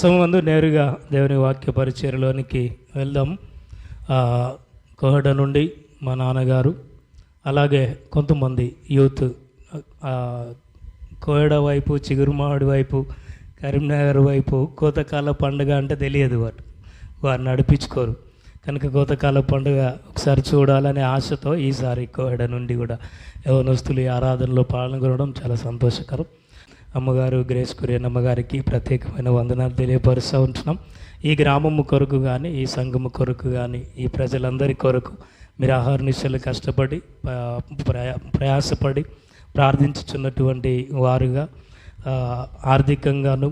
సమయంలో నేరుగా దేవుని వాక్య పరిచర్యలోనికి వెళ్దాం. కోహడ నుండి మా నాన్నగారు, అలాగే కొంతమంది యూత్ కోహడ వైపు, చిగురుమాడి వైపు, కరీంనగర్ వైపు కోతకాల పండుగ అంటే తెలియదు, వారు నడిపించుకోరు కనుక కోతకాల పండుగ ఒకసారి చూడాలనే ఆశతో ఈసారి కోహడ నుండి కూడా యవనస్తులు ఈ ఆరాధనలో పాల్గొనడం చాలా సంతోషకరం. అమ్మగారు గ్రేస్ కురియన్ అమ్మగారికి ప్రత్యేకమైన వందనాలు తెలియపరుస్తూ ఉంటున్నాం. ఈ గ్రామము కొరకు కానీ, ఈ సంఘము కొరకు కానీ, ఈ ప్రజలందరి కొరకు మీరు ఆహారనిశలు కష్టపడి ప్రయాసపడి ప్రార్థించుచున్నటువంటి వారుగా, ఆర్థికంగాను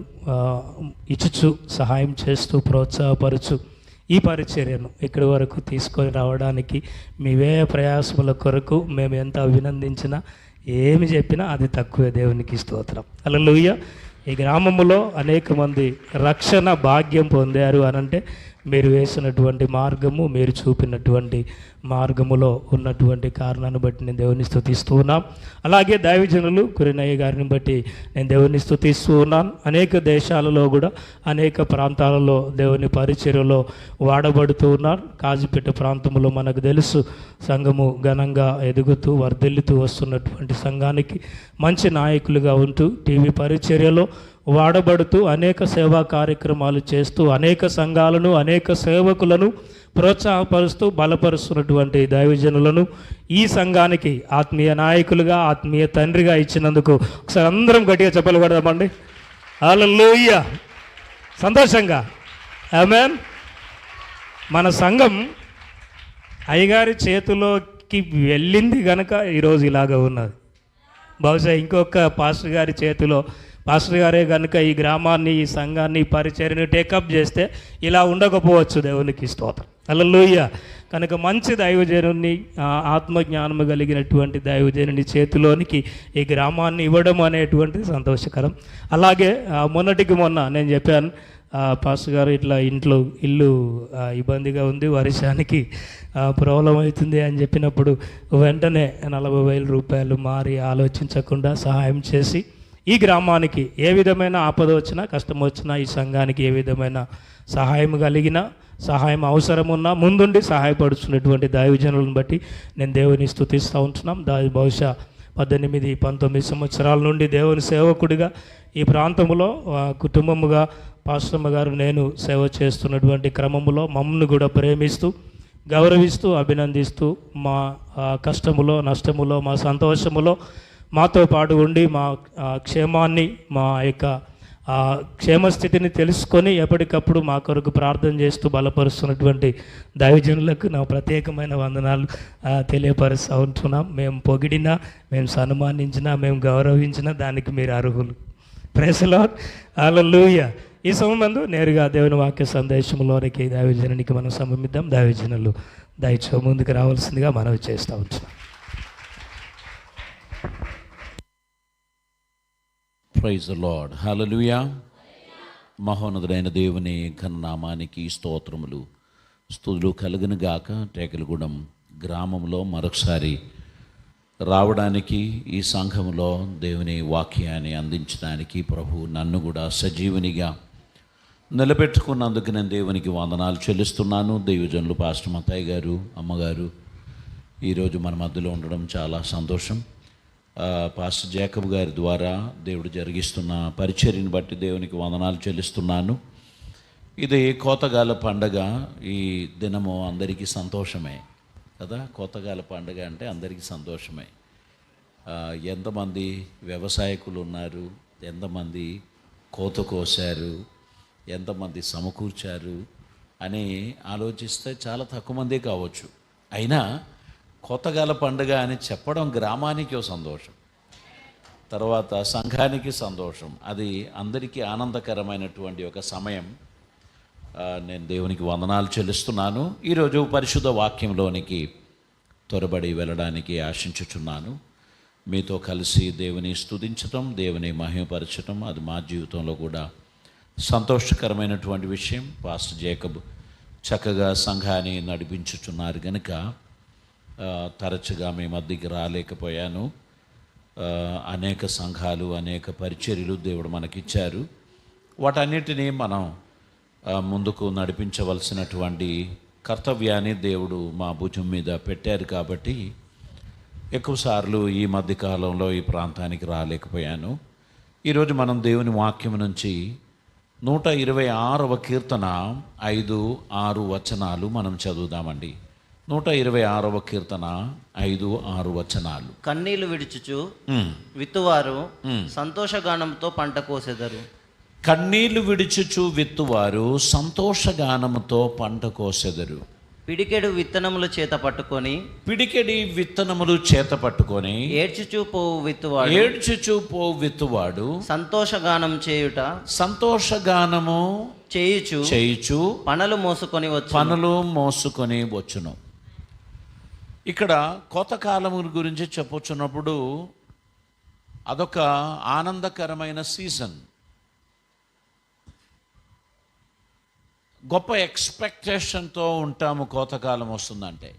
ఇచ్చుచు సహాయం చేస్తూ ప్రోత్సాహపరచు ఈ పరిచర్యను ఇక్కడి వరకు తీసుకొని రావడానికి మీ వ్యయ ప్రయాసముల కొరకు మేము ఎంత అభినందించినా, ఏమి చెప్పినా అది తక్కువే. దేవునికి స్తోత్రం. హల్లెలూయా. ఈ గ్రామములో అనేక మంది రక్షణ భాగ్యం పొందారు అనంటే మీరు వేసినటువంటి మార్గము, మీరు చూపినటువంటి మార్గములో ఉన్నటువంటి కారణాన్ని బట్టి నేను దేవుని స్తుతిస్తూ ఉన్నాం. అలాగే దైవజనులు కురినయ్య గారిని బట్టి నేను దేవుని స్తుతిస్తూ ఉన్నాను. అనేక దేశాలలో కూడా, అనేక ప్రాంతాలలో దేవుని పరిచర్యలో వాడబడుతూ ఉన్నారు. కాజీపేట ప్రాంతంలో మనకు తెలుసు, సంఘము ఘనంగా ఎదుగుతూ వర్ధిల్లుతూ వస్తున్నటువంటి సంఘానికి మంచి నాయకులుగా ఉంటూ టీవీ పరిచర్యలో వాడబడుతూ అనేక సేవా కార్యక్రమాలు చేస్తూ అనేక సంఘాలను, అనేక సేవకులను ప్రోత్సాహపరుస్తూ బలపరుస్తున్నటువంటి దైవజనులను ఈ సంఘానికి ఆత్మీయ నాయకులుగా, ఆత్మీయ తండ్రిగా ఇచ్చినందుకు ఒకసారి అందరం గట్టిగా చెప్పలు కొడదామండి. హల్లెలూయా. సంతోషంగా ఆమేన్. మన సంఘం అయ్యగారి చేతిలోకి వెళ్ళింది కనుక ఈరోజు ఇలాగ ఉన్నది. బహుశా ఇంకొక పాస్టర్ గారి చేతిలో, పాస్టర్ గారే కనుక ఈ గ్రామాన్ని, ఈ సంఘాన్ని, ఈ పరిచర్యను టేకప్ చేస్తే ఇలా ఉండకపోవచ్చు. దేవునికి స్తోత్రం. హల్లెలూయా. కనుక మంచి దైవజనుని, ఆత్మజ్ఞానము కలిగినటువంటి దైవజనుని చేతిలోనికి ఈ గ్రామాన్ని ఇవ్వడం అనేటువంటిది సంతోషకరం. అలాగే మొన్నటికి మొన్న నేను చెప్పాను, పాస్టర్ గారు ఇట్లా ఇల్లు ఇబ్బందిగా ఉంది, వర్షానికి ప్రాబ్లం అవుతుంది అని చెప్పినప్పుడు వెంటనే 40,000 రూపాయలు మారి ఆలోచించకుండా సహాయం చేసి ఈ గ్రామానికి ఏ విధమైన ఆపద వచ్చినా, కష్టం వచ్చినా, ఈ సంఘానికి ఏ విధమైన సహాయం కలిగినా, సహాయం అవసరం ఉన్నా ముందుండి సహాయపడుతున్నటువంటి దైవజనులను బట్టి నేను దేవుని స్తుతిస్తూ ఉంటున్నాం. బహుశా 18-19 సంవత్సరాల నుండి దేవుని సేవకుడిగా ఈ ప్రాంతంలో కుటుంబముగా పాస్టమ్మ గారు నేను సేవ చేస్తున్నటువంటి క్రమములో మమ్మల్ని కూడా ప్రేమిస్తూ, గౌరవిస్తూ, అభినందిస్తూ, మా కష్టములో, నష్టములో, మా సంతోషములో మాతో పాటు ఉండి మా క్షేమాన్ని, మా యొక్క క్షేమస్థితిని తెలుసుకొని ఎప్పటికప్పుడు మా కొరకు ప్రార్థన చేస్తూ బలపరుస్తున్నటువంటి దైవజనులకు నా ప్రత్యేకమైన వందనాలు తెలియపరుస్తూ ఉంటున్నాం. మేము పొగిడినా, మేము సన్మానించినా, మేము గౌరవించినా దానికి మీరు అర్హులు. Praise the Lord. హల్లెలూయా. ఈ సమయంలో నేరుగా దేవుని వాక్య సందేశంలోనికి దైవజనునికి మనం సమమిద్దాం. దైవజనులు దయచో ముందుకు రావాల్సిందిగా మనవి చేస్తూ ఉంటున్నాం. Praise the Lord. హల్లెలూయా. మహోన్నతుడైన దేవుని ఘననామానికి స్తోత్రములు, స్తుతులు కలుగును గాక. టేకలగూడెం గ్రామంలో మరొకసారి రావడానికి, ఈ సంఘములో దేవుని వాక్యాన్ని అందించడానికి ప్రభు నన్ను కూడా సజీవునిగా నిలబెట్టుకున్నందుకు నేను దేవునికి వందనాలు చెల్లిస్తున్నాను. దైవజనులు పాస్టర్ మత్తయ్య గారు, అమ్మగారు ఈరోజు మన మధ్యలో ఉండడం చాలా సంతోషం. పాస్టర్ జేకబ్ గారి ద్వారా దేవుడు జరిగిస్తున్న పరిచర్యను బట్టి దేవునికి వందనాలు చెల్లిస్తున్నాను. ఇది కోతగాల పండగ. ఈ దినము అందరికీ సంతోషమే కదా. కోతగాల పండగ అంటే అందరికీ సంతోషమే. ఎంతమంది వ్యవసాయకులు ఉన్నారు, ఎంతమంది కోత కోసారు, ఎంతమంది సమకూర్చారు అని ఆలోచిస్తే చాలా తక్కువ మందే కావచ్చు. అయినా కోతగాల పండుగ అని చెప్పడం గ్రామానికి ఒక సంతోషం, తర్వాత సంఘానికి సంతోషం. అది అందరికీ ఆనందకరమైనటువంటి ఒక సమయం. నేను దేవునికి వందనాలు చెల్లిస్తున్నాను. ఈరోజు పరిశుద్ధ వాక్యంలోనికి త్వరబడి వెళ్ళడానికి ఆశించుచున్నాను. మీతో కలిసి దేవుని స్తుతించటం, దేవుని మహిమపరచటం అది మా జీవితంలో కూడా సంతోషకరమైనటువంటి విషయం. పాస్టర్ జేకబ్ చక్కగా సంఘాన్ని నడిపించుచున్నారు కనుక తరచుగా మీ మధ్యకి రాలేకపోయాను. అనేక సంఘాలు, అనేక పరిచర్యలు దేవుడు మనకిచ్చారు. వాటన్నిటినీ మనం ముందుకు నడిపించవలసినటువంటి కర్తవ్యాన్ని దేవుడు మా భుజం మీద పెట్టారు కాబట్టి ఎక్కువసార్లు ఈ మధ్యకాలంలో ఈ ప్రాంతానికి రాలేకపోయాను. ఈరోజు మనం దేవుని వాక్యం నుంచి 126వ కీర్తన 5-6 వచనాలు మనం చదువుదామండి. 126వ కీర్తన 5-6 వచనాలు. కన్నీళ్లు విడుచుచు విత్తువారు సంతోషగానంతో పంట కోసెదరు. కన్నీళ్లు విడుచుచు విత్తువారు సంతోషగానముతో పంట కోసెదరు. పిడికెడు విత్తనములు చేత పట్టుకొని ఏడ్చుచూ పోవు విత్తువాడు సంతోషగానం చేయుట సంతోషగానము చేయుచు పనులు మోసుకొని వచ్చును. ఇక్కడ కోతకాలము గురించి చెప్పుచున్నప్పుడు అదొక ఆనందకరమైన సీజన్. గొప్ప ఎక్స్పెక్టేషన్తో ఉంటాము. కోతకాలం వస్తుందంటే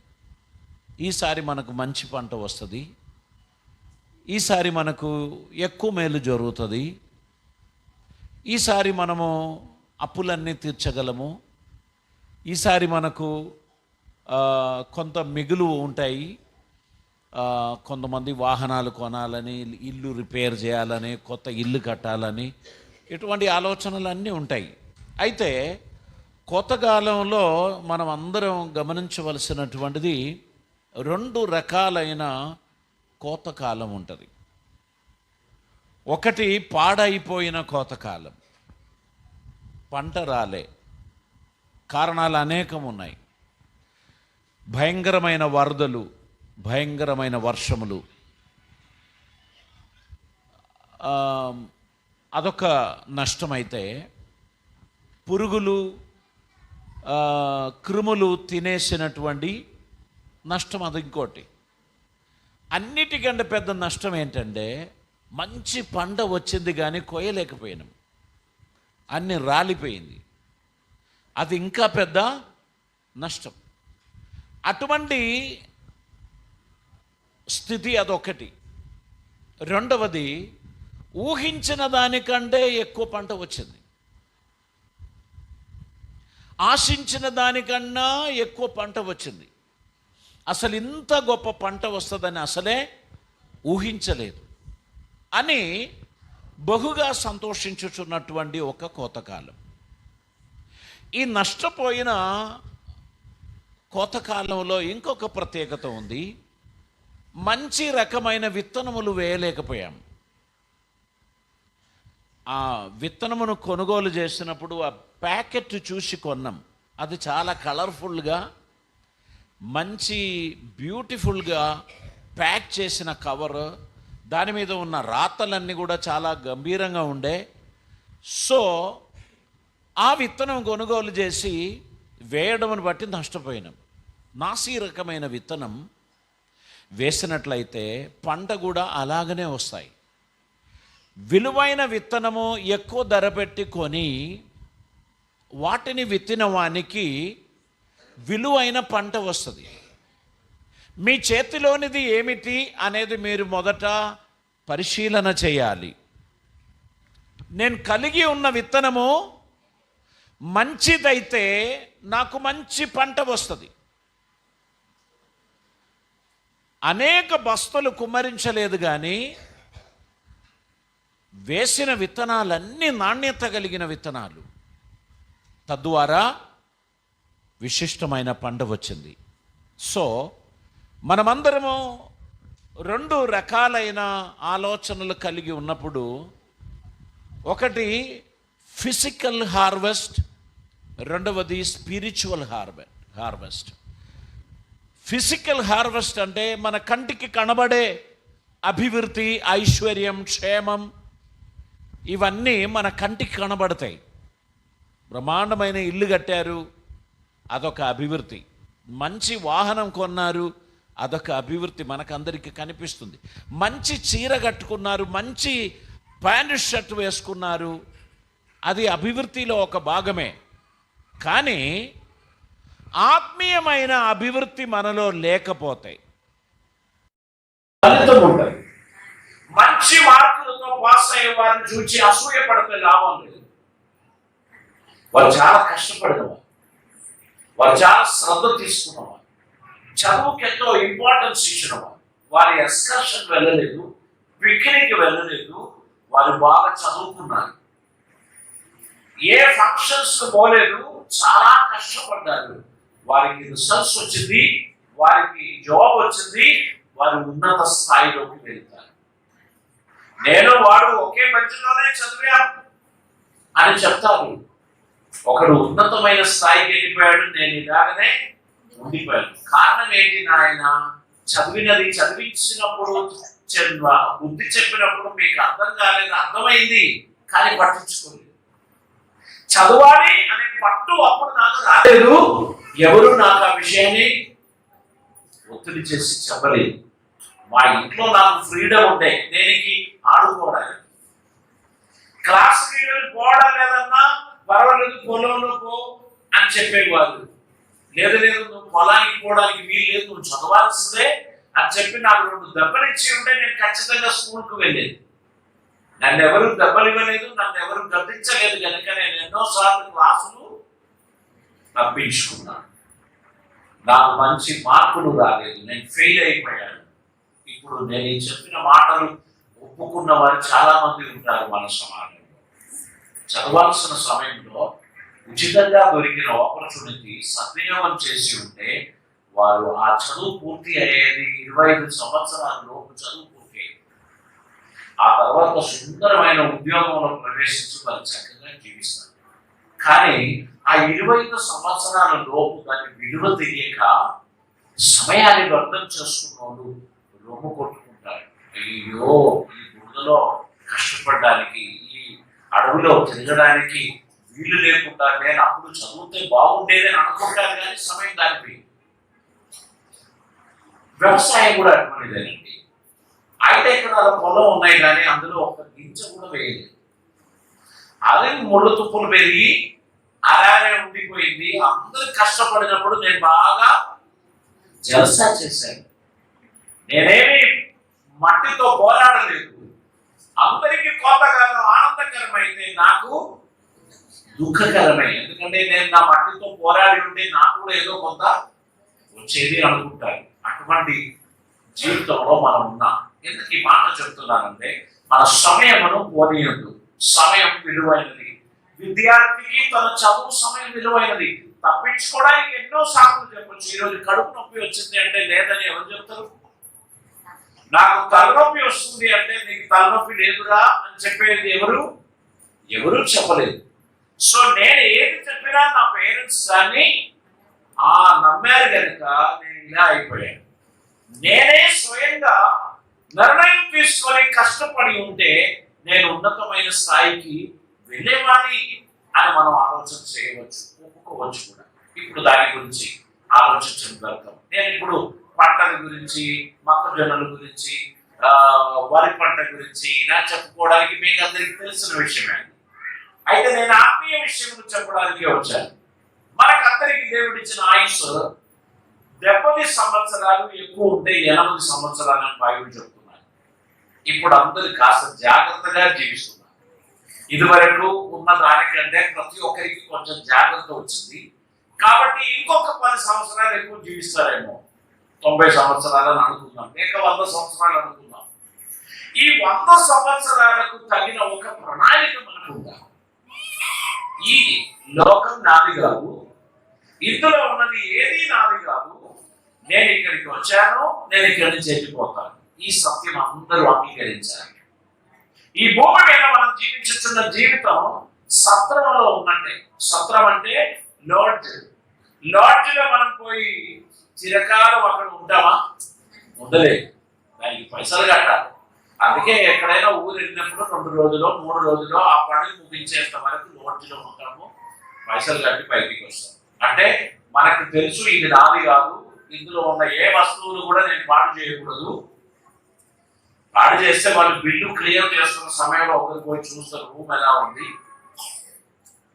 ఈసారి మనకు మంచి పంట వస్తుంది, ఈసారి మనకు ఎక్కువ మేలు జరుగుతుంది, ఈసారి మనము అప్పులన్నీ తీర్చగలము, ఈసారి మనకు కొంత మిగులు ఉంటాయి, కొంతమంది వాహనాలు కొనాలని, ఇల్లు రిపేర్ చేయాలని, కొత్త ఇల్లు కట్టాలని, ఇటువంటి ఆలోచనలు అన్నీ ఉంటాయి. అయితే కోతకాలంలో మనం అందరం గమనించవలసినటువంటిది 2 రకాలైన కోతకాలం ఉంటుంది. ఒకటి పాడైపోయిన కోతకాలం, పంట రాలే, కారణాలు అనేకం ఉన్నాయి. భయంకరమైన వరదలు, భయంకరమైన వర్షములు, అదొక నష్టమైతే, పురుగులు క్రిములు తినేసినటువంటి నష్టం అది ఇంకోటి. అన్నిటికంటే పెద్ద నష్టం ఏంటంటే మంచి పంట వచ్చింది కానీ కోయలేకపోయినాం, అన్ని రాలిపోయింది. అది ఇంకా పెద్ద నష్టం. అటువంటి స్థితి అదొకటి. రెండవది, ఊహించిన దానికంటే ఎక్కువ పంట వచ్చింది, ఆశించిన దానికన్నా ఎక్కువ పంట వచ్చింది. అసలు ఇంత గొప్ప పంట వస్తుందని అసలే ఊహించలేదు అని బహుగా సంతోషించుచున్నటువంటి ఒక కోతకాలం. ఈ నష్టపోయిన కోతకాలంలో ఇంకొక ప్రత్యేకత ఉంది. మంచి రకమైన విత్తనములు వేయలేకపోయాం. ఆ విత్తనమును కొనుగోలు చేసినప్పుడు ఆ ప్యాకెట్ చూసి కొన్నాం. అది చాలా కలర్ఫుల్గా, మంచి బ్యూటిఫుల్గా ప్యాక్ చేసిన కవర్, దాని మీద ఉన్న రాతలన్నీ కూడా చాలా గంభీరంగా ఉండే. సో ఆ విత్తనం కొనుగోలు చేసి వేయడమును బట్టి నష్టపోయినాం. నాసి రకమైన విత్తనం వేసినట్లయితే పంట కూడా అలాగనే వస్తాయి. విలువైన విత్తనము ఎక్కువ ధర పెట్టి కొని వాటిని విత్తిన వానికి విలువైన పంట వస్తుంది. మీ చేతిలోనిది ఏమిటి అనేది మీరు మొదట పరిశీలన చేయాలి. నేను కలిగి ఉన్న విత్తనము మంచిదైతే నాకు మంచి పంట వస్తుంది. అనేక బస్తలు కుమ్మరించలేదు కానీ వేసిన విత్తనాలన్నీ నాణ్యత కలిగిన విత్తనాలు, తద్వారా విశిష్టమైన పంట వచ్చింది. సో మనమందరము 2 రకాలైన ఆలోచనలు కలిగి ఉన్నప్పుడు, ఒకటి ఫిజికల్ హార్వెస్ట్, రెండవది స్పిరిచువల్ హార్వెస్ట్. ఫిజికల్ హార్వెస్ట్ అంటే మన కంటికి కనబడే అభివృద్ధి, ఐశ్వర్యం, క్షేమం, ఇవన్నీ మన కంటికి కనబడతాయి. బ్రహ్మాండమైన ఇల్లు కట్టారు, అదొక అభివృద్ధి. మంచి వాహనం కొన్నారు, అదొక అభివృద్ధి మనకందరికీ కనిపిస్తుంది. మంచి చీర కట్టుకున్నారు, మంచి ప్యాంటు షర్ట్ వేసుకున్నారు, అది అభివృద్ధిలో ఒక భాగమే. కానీ ఆత్మీయమైన అభివృద్ధి మనలో లేకపోతే ఫలితం ఉంటుంది. మంచి మార్కులతో పాస్ అయ్యే వారిని చూసి అసూయ పడితే లాభం లేదు. వారు చాలా కష్టపడినవారు, వారు చాలా శ్రద్ధ తీసుకున్నవారు, చదువుకి ఎంతో ఇంపార్టెన్స్ ఇచ్చినవారు. వారి ఎక్స్కర్షన్ వెళ్ళలేదు, పిక్నిక్ వెళ్ళలేదు, వారు బాగా చదువుకున్నారు. ఏ ఫంక్షన్స్ పోలేదు, చాలా కష్టపడ్డారు. వారికి రిసల్ట్స్ వచ్చింది, వారికి జాబ్ వచ్చింది, వారు ఉన్నత స్థాయిలోకి వెళ్తారు. నేను వాడు ఒకే మధ్యలోనే చదివాం అని చెప్తారు. ఒకడు ఉన్నతమైన స్థాయికి వెళ్ళిపోయాడు, నేను ఇలాగనే ఉండిపోయాను. కారణం ఏంటి నాయన? చదివినది చదివించినప్పుడు, బుద్ధి చెప్పినప్పుడు మీకు అర్థం కాలేదు, అర్థమైంది కానీ పట్టించుకోలేదు. చదవాలి అనే పట్టు అప్పుడు నాకు రాలేదు. ఎవరు నాకు ఆ విషయాన్ని ఒత్తిడి చేసి చెప్పలేదు. మా ఇంట్లో నాకు ఫ్రీడమ్ ఉండే దేనికి ఆడుకోవడానికి. క్లాస్కి పోవడం లేదన్నా పర్వాలేదు, పొలంలో పో అని చెప్పేవాళ్ళు. లేదు లేదు, నువ్వు పొలానికి పోవడానికి వీలు లేదు, నువ్వు చదవాల్సిందే అని చెప్పి నాకు 2 దెబ్బలు ఇచ్చి ఉంటే నేను ఖచ్చితంగా స్కూల్కి వెళ్ళేది. నన్ను ఎవరు దెబ్బలు ఇవ్వలేదు, నన్ను ఎవరు గద్దించలేదు కనుక నేను ఎన్నోసార్లు క్లాసులు తప్పించుకున్నాను. నాకు మంచి మార్కులు రాలేదు, నేను ఫెయిల్ అయిపోయాను. ఇప్పుడు నేను ఈ చెప్పిన మాటలు ఒప్పుకున్న వారు చాలా మంది ఉంటారు మన సమాజంలో. చదవాల్సిన సమయంలో ఉచితంగా దొరికిన ఆపర్చునిటీ సద్వినియోగం చేసి ఉంటే వారు ఆ చదువు పూర్తి అయ్యేది 25 సంవత్సరాల లోపు చదువు పూర్తి అయ్యేది. ఆ తర్వాత సుందరమైన ఉద్యోగంలో ప్రవేశించి వారు చక్కగా జీవిస్తారు. కానీ ఆ 25 సంవత్సరాల లోపు దాని విలువ తెలియక సమయాన్ని వ్యర్థం చేసుకున్నోడు రొమ్ము కొట్టుకుంటాడు. అయ్యో, ఈ బురదలో కష్టపడడానికి, ఈ అడవిలో తిరగడానికి వీలు లేకుండా నేను అప్పుడు చదివితే బాగుండేదని అనుకుంటాను, కానీ సమయం దానికి. వ్యవసాయం కూడా అటువంటిదేనండి. 5 ఎకరాల పొలం ఉన్నాయి కానీ అందులో ఒక గింజ కూడా వేయలేదు. అదే ముళ్ళు తుప్పులు పెరిగి అలానే ఉండిపోయింది. అందరూ కష్టపడినప్పుడు నేను బాగా జలసా చేశాను. నేనేమి మట్టితో పోరాడలేదు. అందరికీ కోతకాలం ఆనందకరమైతే నాకు దుఃఖకరమే. ఎందుకంటే నేను నా మట్టితో పోరాడి ఉంటే నాకు కూడా ఏదో కొంత వచ్చేది అనుకుంటాను. అటువంటి జీవితంలో మనం ఉన్నాం. ఎందుకు ఈ మాట చెప్తున్నానంటే, మన సమయమును పోనీయద్దు. సమయం విలువైనది. విద్యార్థికి తన చదువు సమయం విలువైనది. తప్పించుకోవడానికి ఎన్నో సాకులు చెప్పొచ్చు. ఈరోజు కడుపు నొప్పి వచ్చింది అంటే లేదని ఎవరు చెప్తారు? నాకు తలనొప్పి వస్తుంది అంటే నీకు తలనొప్పి లేదురా అని చెప్పేది ఎవరు చెప్పలేదు. సో నేను ఏది చెప్పినా నా పేరెంట్స్ దాన్ని నమ్మారు కనుక నేను ఇలా అయిపోయాను. నేనే స్వయంగా నిర్ణయం తీసుకొని కష్టపడి ఉంటే నేను ఉన్నతమైన స్థాయికి వెళ్ళేవాడిని అని మనం ఆలోచన చేయవచ్చు, ఒప్పుకోవచ్చు కూడా. ఇప్పుడు దాని గురించి ఆలోచించడం దొరకం. నేను ఇప్పుడు పంటల గురించి, మొక్కజొన్నల గురించి, వరి పంట గురించి ఇలా చెప్పుకోవడానికి మీకు అందరికీ తెలిసిన విషయమే. అయితే నేను ఆత్మీయ విషయం చెప్పడానికి వచ్చాను. మనకు అందరికి దేవుడిచ్చిన ఆయుష్ 70 సంవత్సరాలు, ఎక్కువ ఉంటే 80 సంవత్సరాలు అని బైబిల్ చెప్తున్నారు. ఇప్పుడు అందరూ కాస్త జాగ్రత్తగా జీవిస్తున్నారు. ఇదివరకు ఉన్న దానికంటే ప్రతి ఒక్కరికి కొంచెం జాగ్రత్త వచ్చింది కాబట్టి ఇంకొక 10 సంవత్సరాలు ఎక్కువ జీవిస్తారేమో. 90 సంవత్సరాలు అని అనుకుందాం, లేక 100 సంవత్సరాలు అనుకుందాం. ఈ 100 సంవత్సరాలకు తగిన ఒక ప్రణాళిక మనకు ఉండాలి. ఈ లోకం నాది కాదు, ఇందులో ఉన్నది ఏది నాది కాదు. నేను ఇక్కడికి వచ్చాను, నేను ఇక్కడి నుంచి వెళ్ళిపోతాను. ఈ సత్యం అందరూ అంగీకరించాలి. ఈ భూమి మీద మనం జీవించుతున్న జీవితం సత్రంలో ఉన్నట్టే. సత్రం అంటే లాడ్జ్. లాడ్జ్లో మనం పోయి చిరకాలం అక్కడ ఉంటామా? ఉండలేదు. దానికి పైసలు కట్టాలి. అందుకే ఎక్కడైనా ఊరు వెళ్ళినప్పుడు 2 రోజులో 3 రోజులో ఆ పని ముగించేంత వరకు లాడ్జ్లో ఉంటాము. పైసలు కట్టి బయటికి వస్తాం. అంటే మనకు తెలుసు ఇది నాది కాదు, ఇందులో ఉన్న ఏ వస్తువులు కూడా నేను పాడు చేయకూడదు. పాడు చేస్తే వాళ్ళు బిల్లు క్లియర్ చేస్తున్న సమయంలో ఒకరు పోయి చూస్తారు రూమ్ ఎలా ఉంది,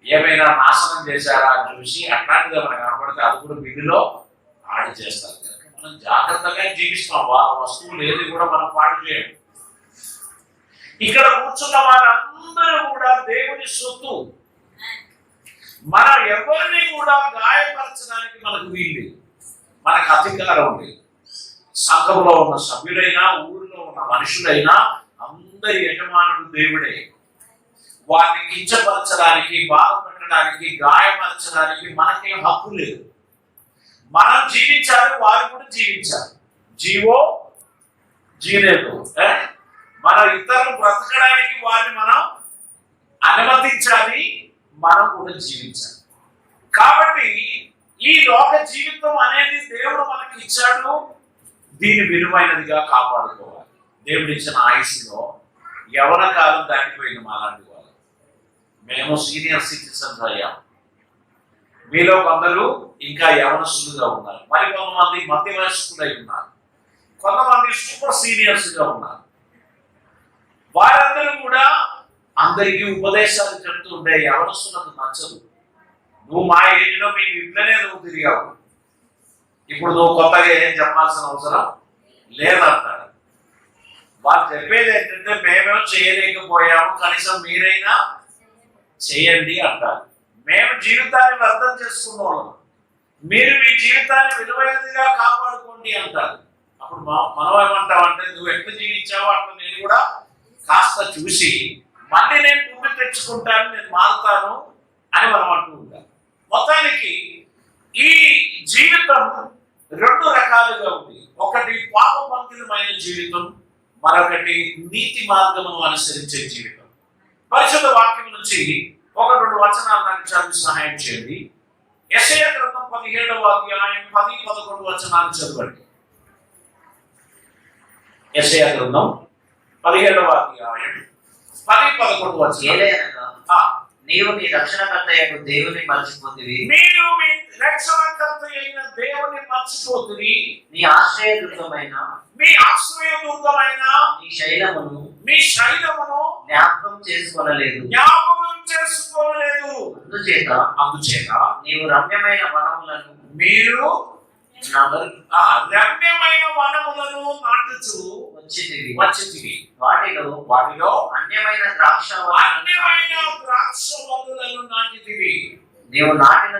ఏమైనా నాశనం చేశారా అని చూసి అట్లాంటిది మనకు కనపడితే అది కూడా బిల్లులో పాడు చేస్తారు. మనం జాగ్రత్తగా జీవిస్తాం. వాళ్ళ వస్తువులు ఏది కూడా మనం పాడు చేయం. ఇక్కడ కూర్చున్న వారందరూ కూడా దేవుని సొత్తు. ఎవరిని కూడా గాయపరచడానికి మనకు వీలు, మనకు అధికారం ఉంది. సంఘంలో ఉన్న సభ్యులైనా, ఊరిలో ఉన్న మనుషులైనా అందరి యజమానుడు దేవుడే. వారిని కించపరచడానికి, బాధపెట్టడానికి, గాయపరచడానికి మనకేం హక్కు లేదు. మనం జీవించాలి, వారు కూడా జీవించాలి. జీవో జీలేదు. మనం ఇతరులు బ్రతకడానికి వారిని మనం అనుమతించాలి, మనం కూడా జీవించాలి. కాబట్టి ఈ లోక జీవితం అనేది దేవుడు మనకి ఇచ్చాడు, దీని విలువైనదిగా కాపాడుకోవాలి. దేవుడు ఇచ్చిన ఆయుష్లో యవన కాలం దాటిపోయింది మాలాంటి వాళ్ళు. మేము సీనియర్ సిటిజన్స్ అయ్యాం. మీలో కొందరు ఇంకా యవనస్తులుగా ఉన్నారు, మరి కొంతమంది మధ్య వయస్కులై ఉన్నారు, కొంతమంది సూపర్ సీనియర్స్ గా ఉన్నారు. వారందరూ కూడా అందరికీ ఉపదేశాలు చెప్తుంటే యవనస్తులకు నచ్చదు. నువ్వు మా ఏజ్లో మేము ఇట్లనే నువ్వు తిరిగావు, ఇప్పుడు నువ్వు కొత్తగా ఏం చెప్పాల్సిన అవసరం లేదంటారు. వాళ్ళు చెప్పేది ఏంటంటే మేమేం చేయలేకపోయాము, కనీసం మీరైనా చేయండి అంటారు. మేము జీవితాన్ని వ్యర్థం చేసుకున్నాం, మీరు మీ జీవితాన్ని విలువైనదిగా కాపాడుకోండి అంటారు. అప్పుడు మనం ఏమంటామంటే నువ్వు ఎట్లా జీవించావో అట్లా నేను కూడా కాస్త చూసి మళ్ళీ నేను భూమి తెచ్చుకుంటాను, నేను మారుతాను అని మనం అంటూ ఉంటాం. మొత్తానికి ఈ జీవితం రెండు రకాలుగా ఉంది. ఒకటి పాపపంకితమైన జీవితం, మరొకటి నీతి మార్గమును అనుసరించే జీవితం. పరిశుద్ధ వాక్యం నుంచి ఒక రెండు వచనాలు నాకు చదివి సహాయం చేయండి. యెషయా గ్రంథం 17వ అధ్యాయం 10-11 వచనాలు చదవండి. యెషయా గ్రంథం 17వ అధ్యాయం 10-11 వచనాలు. నీవు నీ రక్షణకర్తయైన దేవుని మర్చిపోతివి, మీరు మీ రక్షణకర్త అయిన దేవుని మర్చిపోతివి, నీ ఆశ్రయదుర్గమైన మీ శైలమును జ్ఞాపకం చేసుకోలేదు. అందుచేత నీవు రమ్యమైన వనములను రమ్యమైన వనములను నాటుచు వచ్చితివి. వాటిలో అన్యమైన ద్రాక్షవల్లులను నాటితివి. నీవు నాటిన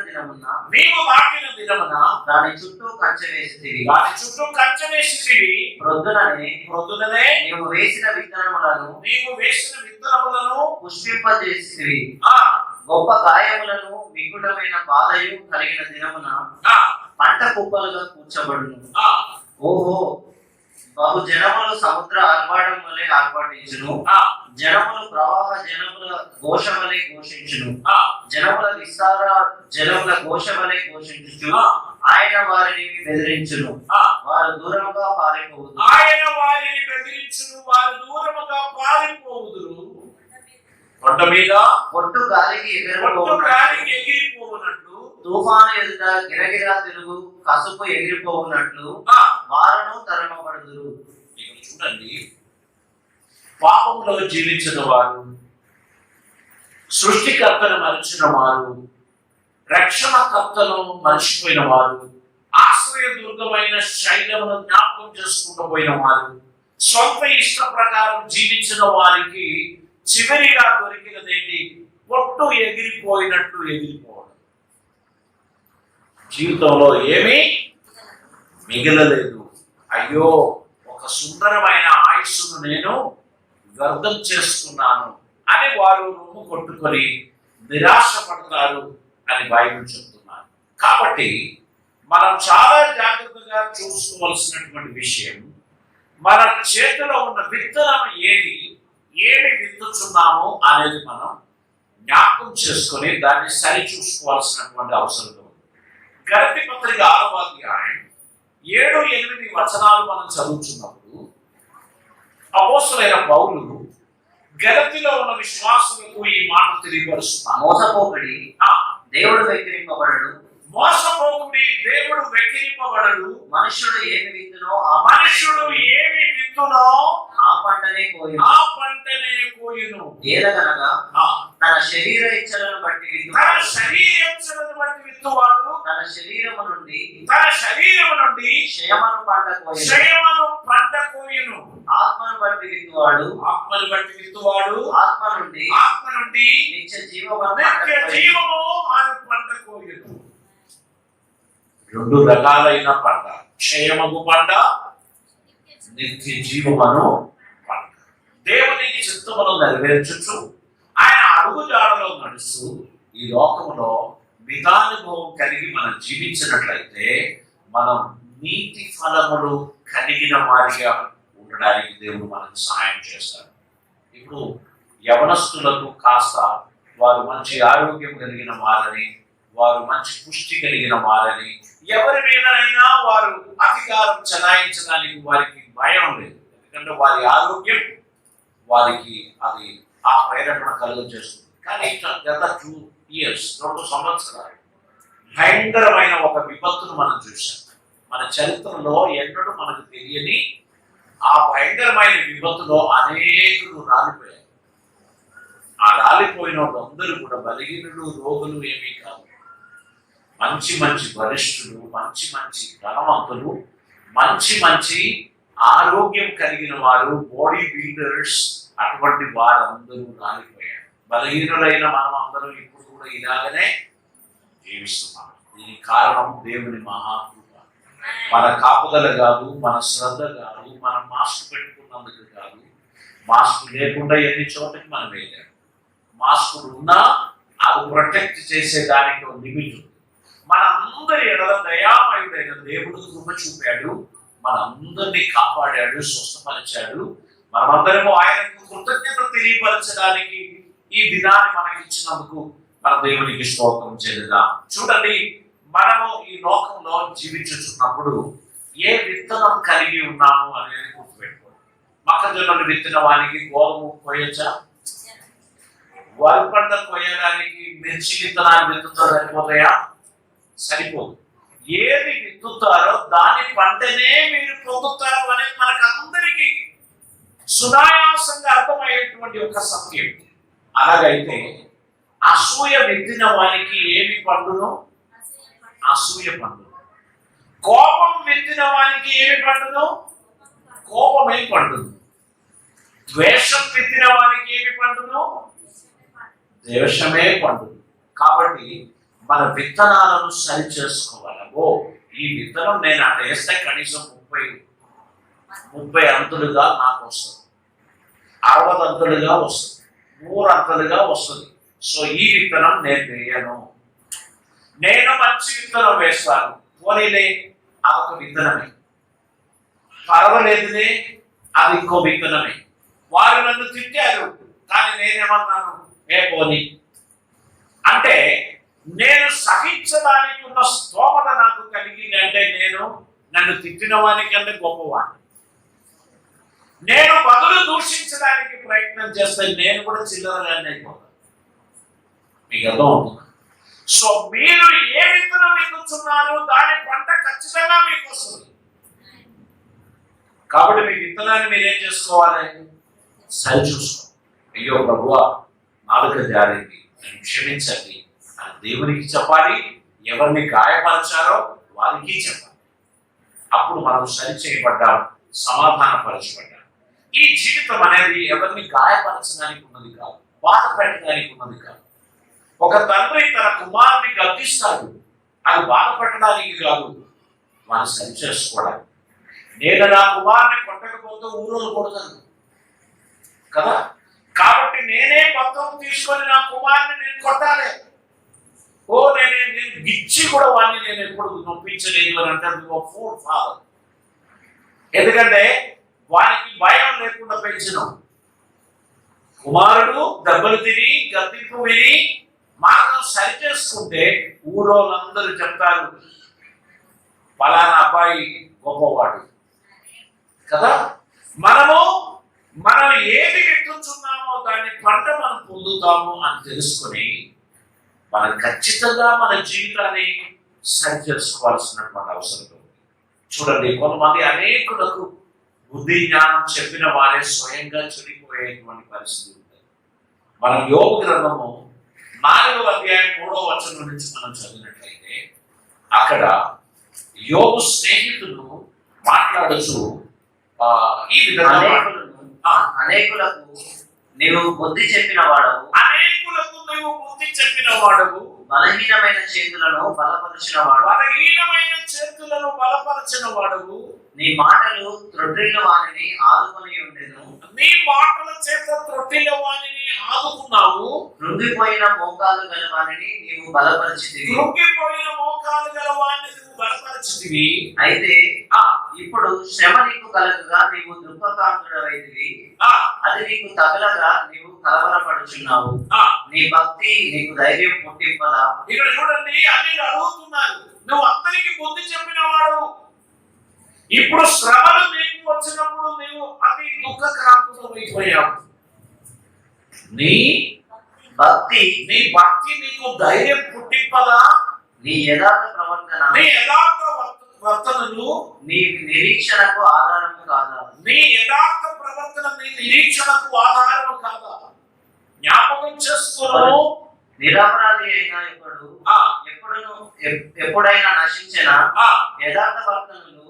దినమున దాని చుట్టూ కంచె వేసితివి. ప్రొద్దుననే నీవు వేసిన విత్తనములను పుష్పింపజేసితివి. గొప్ప గాయములను మిగుటమైన బాధయు కలిగిన దినమున పంట కుప్పలుగా కూర్చబడును. ఓహో, బహు జనములు సముద్ర ఆర్భాటం వలె ఆర్భాటించును, జనములు ప్రవాహ జనముల ఘోష వలె ఘోషించును, జనముల విస్తార జనముల ఘోష వలె ఘోషించుచు ఆయన వారిని బెదిరించును, వారు దూరముగా పారిపోవుదురు. కొండ మీద పొట్టు గాలికి ఎగిరిపోవునట్లు, తుఫాను ఎదుట గిరగిరా తిరుగు కసుపు ఎగిరిపోవునట్లు వారును తరమబడుదురు. చూడండి, పాపంలో జీవించిన వారు, సృష్టికర్తను మరిచిన వారు, రక్షణకర్తను మర్చిపోయిన వారు, ఆశ్రయ దుర్గమైన శైలమును జ్ఞాపకం చేసుకుంటూ పోయిన వారు, సొంత ఇష్ట ప్రకారం జీవించిన వారికి చివరిగా దొరికినదేంటి? పొట్టు ఎగిరిపోయినట్లు ఎగిరిపోవడం. జీవితంలో ఏమీ మిగలలేదు. అయ్యో, ఒక సుందరమైన ఆయుష్ను నేను వ్యర్థం చేసుకున్నాను అని వారు రొమ్ము కొట్టుకొని నిరాశపడతారు అని బైబిల్ చెప్తున్నారు. కాబట్టి మనం చాలా జాగ్రత్తగా చూసుకోవాల్సినటువంటి విషయం, మన చేతిలో ఉన్న విత్తనం ఏమి విత్తుచున్నాము అనేది మనం జ్ఞాపకం చేసుకొని దాన్ని సరి చూసుకోవాల్సినటువంటి అవసరం ఉంది. గలతీ పత్రిక 6వ అధ్యాయం 7-8 వచనాలు మనం చదువుతున్నప్పుడు అపోస్తలుడైన పౌలు గలతీలో ఉన్న విశ్వాసులకు ఈ మాట తెలియపరుస్తున్నారు. మోసపోకడి దేవుడు వెక్కిరింపబడడు, మనుష్యుడు ఏమి విత్తునో ఆ పంటనే కోయును. ఏలగనగా తన శరీర ఇచ్చలను బట్టి విత్తువాడు తన శరీరము నుండి క్షయమను పంట కోయును. ఆత్మను బట్టి విత్తువాడు ఆత్మ నుండి నిత్య జీవము పంట రెండు రకాలైన పంట, క్షయమగు పంట, నిత్య జీవమను పంట. దేవుని చిత్తమును నెరవేర్చుచు ఆయన అడుగుజాడలో నడుస్తూ ఈ లోకంలో మితానుభవం కలిగి మనం జీవించినట్లయితే మనం నీతి ఫలములు కలిగిన వారిగా ఉండడానికి దేవుడు మనకు సహాయం చేస్తాడు. ఇప్పుడు యవనస్తులకు కాస్త వారు మంచి ఆరోగ్యం కలిగిన వారని, వారు మంచి పుష్టి కలిగిన వారని, ఎవరి మీదనైనా వారు అధికారం చెలాయించడానికి వారికి భయం లేదు. ఎందుకంటే వారి ఆరోగ్యం వారికి అది ఆ ప్రేరణ కలుగజేస్తుంది. కానీ గత 2 years 2 సంవత్సరాలు భయంకరమైన ఒక విపత్తును మనం చూసాం. మన చరిత్రలో ఎన్నడూ మనకు తెలియని ఆ భయంకరమైన విపత్తులో అనేకులు రాలిపోయారు. ఆ రాలిపోయిన వాళ్ళందరూ కూడా బలహీనులు, రోగులు ఏమీ కాదు. మంచి మంచి వరిష్ఠులు, మంచి మంచి ధనవంతులు, మంచి మంచి ఆరోగ్యం కలిగిన వారు, బాడీ బిల్డర్స్, అటువంటి వారందరూ రాలిపోయారు. బలహీనులైన మనం అందరం ఇప్పుడు కూడా ఇలాగనే జీవిస్తున్నాం. దీనికి కారణం దేవుని మహాకృప. మన కాపుదల కాదు, మన శ్రద్ధ కాదు, మనం మాస్క్ పెట్టుకున్నందుకు కాదు. మాస్క్ లేకుండా ఎన్ని చోటకి మనం వెళ్ళాము. మాస్కులు ఉన్నా అది ప్రొటెక్ట్ చేసేదానికి ఒక లిమిట్ ఉంది. మనందరి ఎడల దయామయుడైన దేవుడు కృప చూపాడు, మనందరినీ కాపాడాడు, స్వస్థపరిచాడు. మనమందరము ఆయనకు కృతజ్ఞతలు తెలియపరచడానికి ఈ దినాన్ని మనకి ఇచ్చినందుకు మన దేవునికి స్తోత్రం చెల్లిద్దాం. చూడండి, మనము ఈ లోకంలో జీవించుచున్నప్పుడు ఏ విత్తనం కలిగి ఉన్నాము అనేది గుర్తుపెట్టుకోండి. మొక్కజొన్నలు విత్తిన వానికి గోధుమ కోయచ్చా? వరి పంట కోయడానికి మిర్చి విత్తనాలు విత్తుతో సరిపోతాయా? సరిపోదు. ఏది విత్తుతారో దాని పంటనే మీరు పొందుతారు అనేది మనకు అందరికీ సునాయాసంగా అర్థమయ్యేటువంటి ఒక సత్యం. అలాగైతే అసూయ విత్తిన వానికి ఏమి పండును? అసూయ పండును. కోపం విత్తిన వానికి ఏమి పండును? కోపమే పండును. ద్వేషం విత్తిన వానికి ఏమి పండును? ద్వేషమే పండును. కాబట్టి మన విత్తనాలను సరి చేసుకోవాలి. ఈ విత్తనం నేను అట్లా వేస్తే కనీసం 30 అంతులుగా నాకు వస్తుంది, 60 అంతులుగా వస్తుంది, 100 అంతులుగా వస్తుంది. సో ఈ విత్తనం నేను వేయను. నేను మంచి విత్తనం వేస్తాను. పోనీలే, అదొక విత్తనమే. పర్వాలేదులే, అది ఇంకో విత్తనమే. వారు నన్ను తిట్టారు, కానీ నేనేమన్నాను? ఏ పోనీ అంటే నేను సహించడానికి ఉన్న స్తోమత నాకు కలిగింది. అంటే నేను నన్ను తిట్టిన వానికంటే గొప్పవాడిని. నేను బదులు దూషించడానికి ప్రయత్నం చేస్తే నేను కూడా చిల్లరగానే అయిపోతాను. మీకు అర్థం అవుతుంది? సో మీరు ఏ విత్తనం విత్తుతున్నారు దాని పంట ఖచ్చితంగా మీకు వస్తుంది. కాబట్టి మీ విత్తనాన్ని మీరేం చేసుకోవాలి? సరి చూసుకోవాలి. అయ్యో ప్రభువా, నాలుక జారింది, నన్ను క్షమించండి అని దేవునికి చెప్పాలి. ఎవరిని గాయపరిచారో వారికి చెప్పాలి. అప్పుడు మనం సరి చేయబడ్డాం, సమాధానపరచబడ్డాం. ఈ జీవితం అనేది ఎవరిని గాయపరచడానికి ఉన్నది కాదు, బాధ పెట్టడానికి ఉన్నది కాదు. ఒక తండ్రి తన కుమారుని గద్దిస్తాడు, అది బాధపడడానికి కాదు, మనం సరి చేసుకోవడానికి. నేను నా కుమారుని కొట్టకపోతే ఊరోలు కొడతాను కదా. కాబట్టి నేనే మొత్తం తీసుకొని నా కుమారుని నేను కొట్టాలి. నేను గిచ్చి కూడా వాడిని నేను ఎప్పుడు నొప్పించలేదు అని అంటే ఫూడ్ ఫాదర్. ఎందుకంటే వారికి భయం లేకుండా పెంచినాం. కుమారుడు దెబ్బలు తిని గద్దింపు విని మార్గం సరి చేసుకుంటే ఊరోళ్ళందరూ చెప్తారు, పలానా అబ్బాయి గొప్పవాడు కదా. మనం ఏది విత్తుతున్నామో దాన్ని పంట మనం పొందుతాము అని తెలుసుకొని మనం ఖచ్చితంగా మన జీవితాన్ని సరి చేసుకోవాల్సినటువంటి అవసరం ఉంది. చూడండి, కొంతమంది అనేకులకు బుద్ధి జ్ఞానం చెప్పిన వారే స్వయంగా చెడిపోయేటువంటి పరిస్థితి ఉంటుంది. మనం యోబు గ్రంథము 4వ అధ్యాయం 3వ వచనం నుంచి మనం చదివినట్లయితే అక్కడ యోబు స్నేహితులు మాట్లాడుతూ ఈ విధంగా అనేకులకు నీవు బుద్ధి చెప్పిన వాడవు, అనేకులకు నీవు బుద్ధి చెప్పిన వాడవు, బలహీనమైన చేతులను బలపరిచిన వాడు, బలహీనమైన చేతులను బలపరచిన వాడవు, నీ మాటలు త్రొట్టిల్లు వారిని ఆదుకొని ఉండెను, నీ మాటల చేత త్రొట్టిల వానిని ఆదుకున్నావు, కృంగిపోయిన మోకాలు గల వారిని నీవు బలపరిచితివి. కృంగిపోయిన మోకాలు గల వారిని నువ్వు బలపరచితివి. అయితే ఇప్పుడు శ్రమ నీకు కలగగా నీవు దుఃఖకాంతుడవైతివి, అది నీకు తగలగా నీవు కలవరపడుచున్నావు. నీ భక్తి నీకు ధైర్యం పుట్టింపదా? ఇక్కడ చూడండి, అని అడుగుతున్నారు, నువ్వు అందరికి బుద్ధి చెప్పిన వాడు, ఇప్పుడు శ్రమలు నీకు వచ్చినప్పుడు నీవు అతి దుఃఖక్రాంతితో అయిపోయావు. నీ భక్తి నీకు ధైర్యం పుట్టింపదా? నీ యథార్థ ప్రవర్తన నీ యథార్థ వర్తనలు నీ నిరీక్షణకు ఆధారము కాదా? నీ యథార్థ ప్రవర్తన నీ నిరీక్షణకు ఆధారము కాదా? జ్ఞాపకం చేసుకోను. నిరపరాధి అయిన ఎప్పుడైనా నశించిన యథార్థ వర్తనలు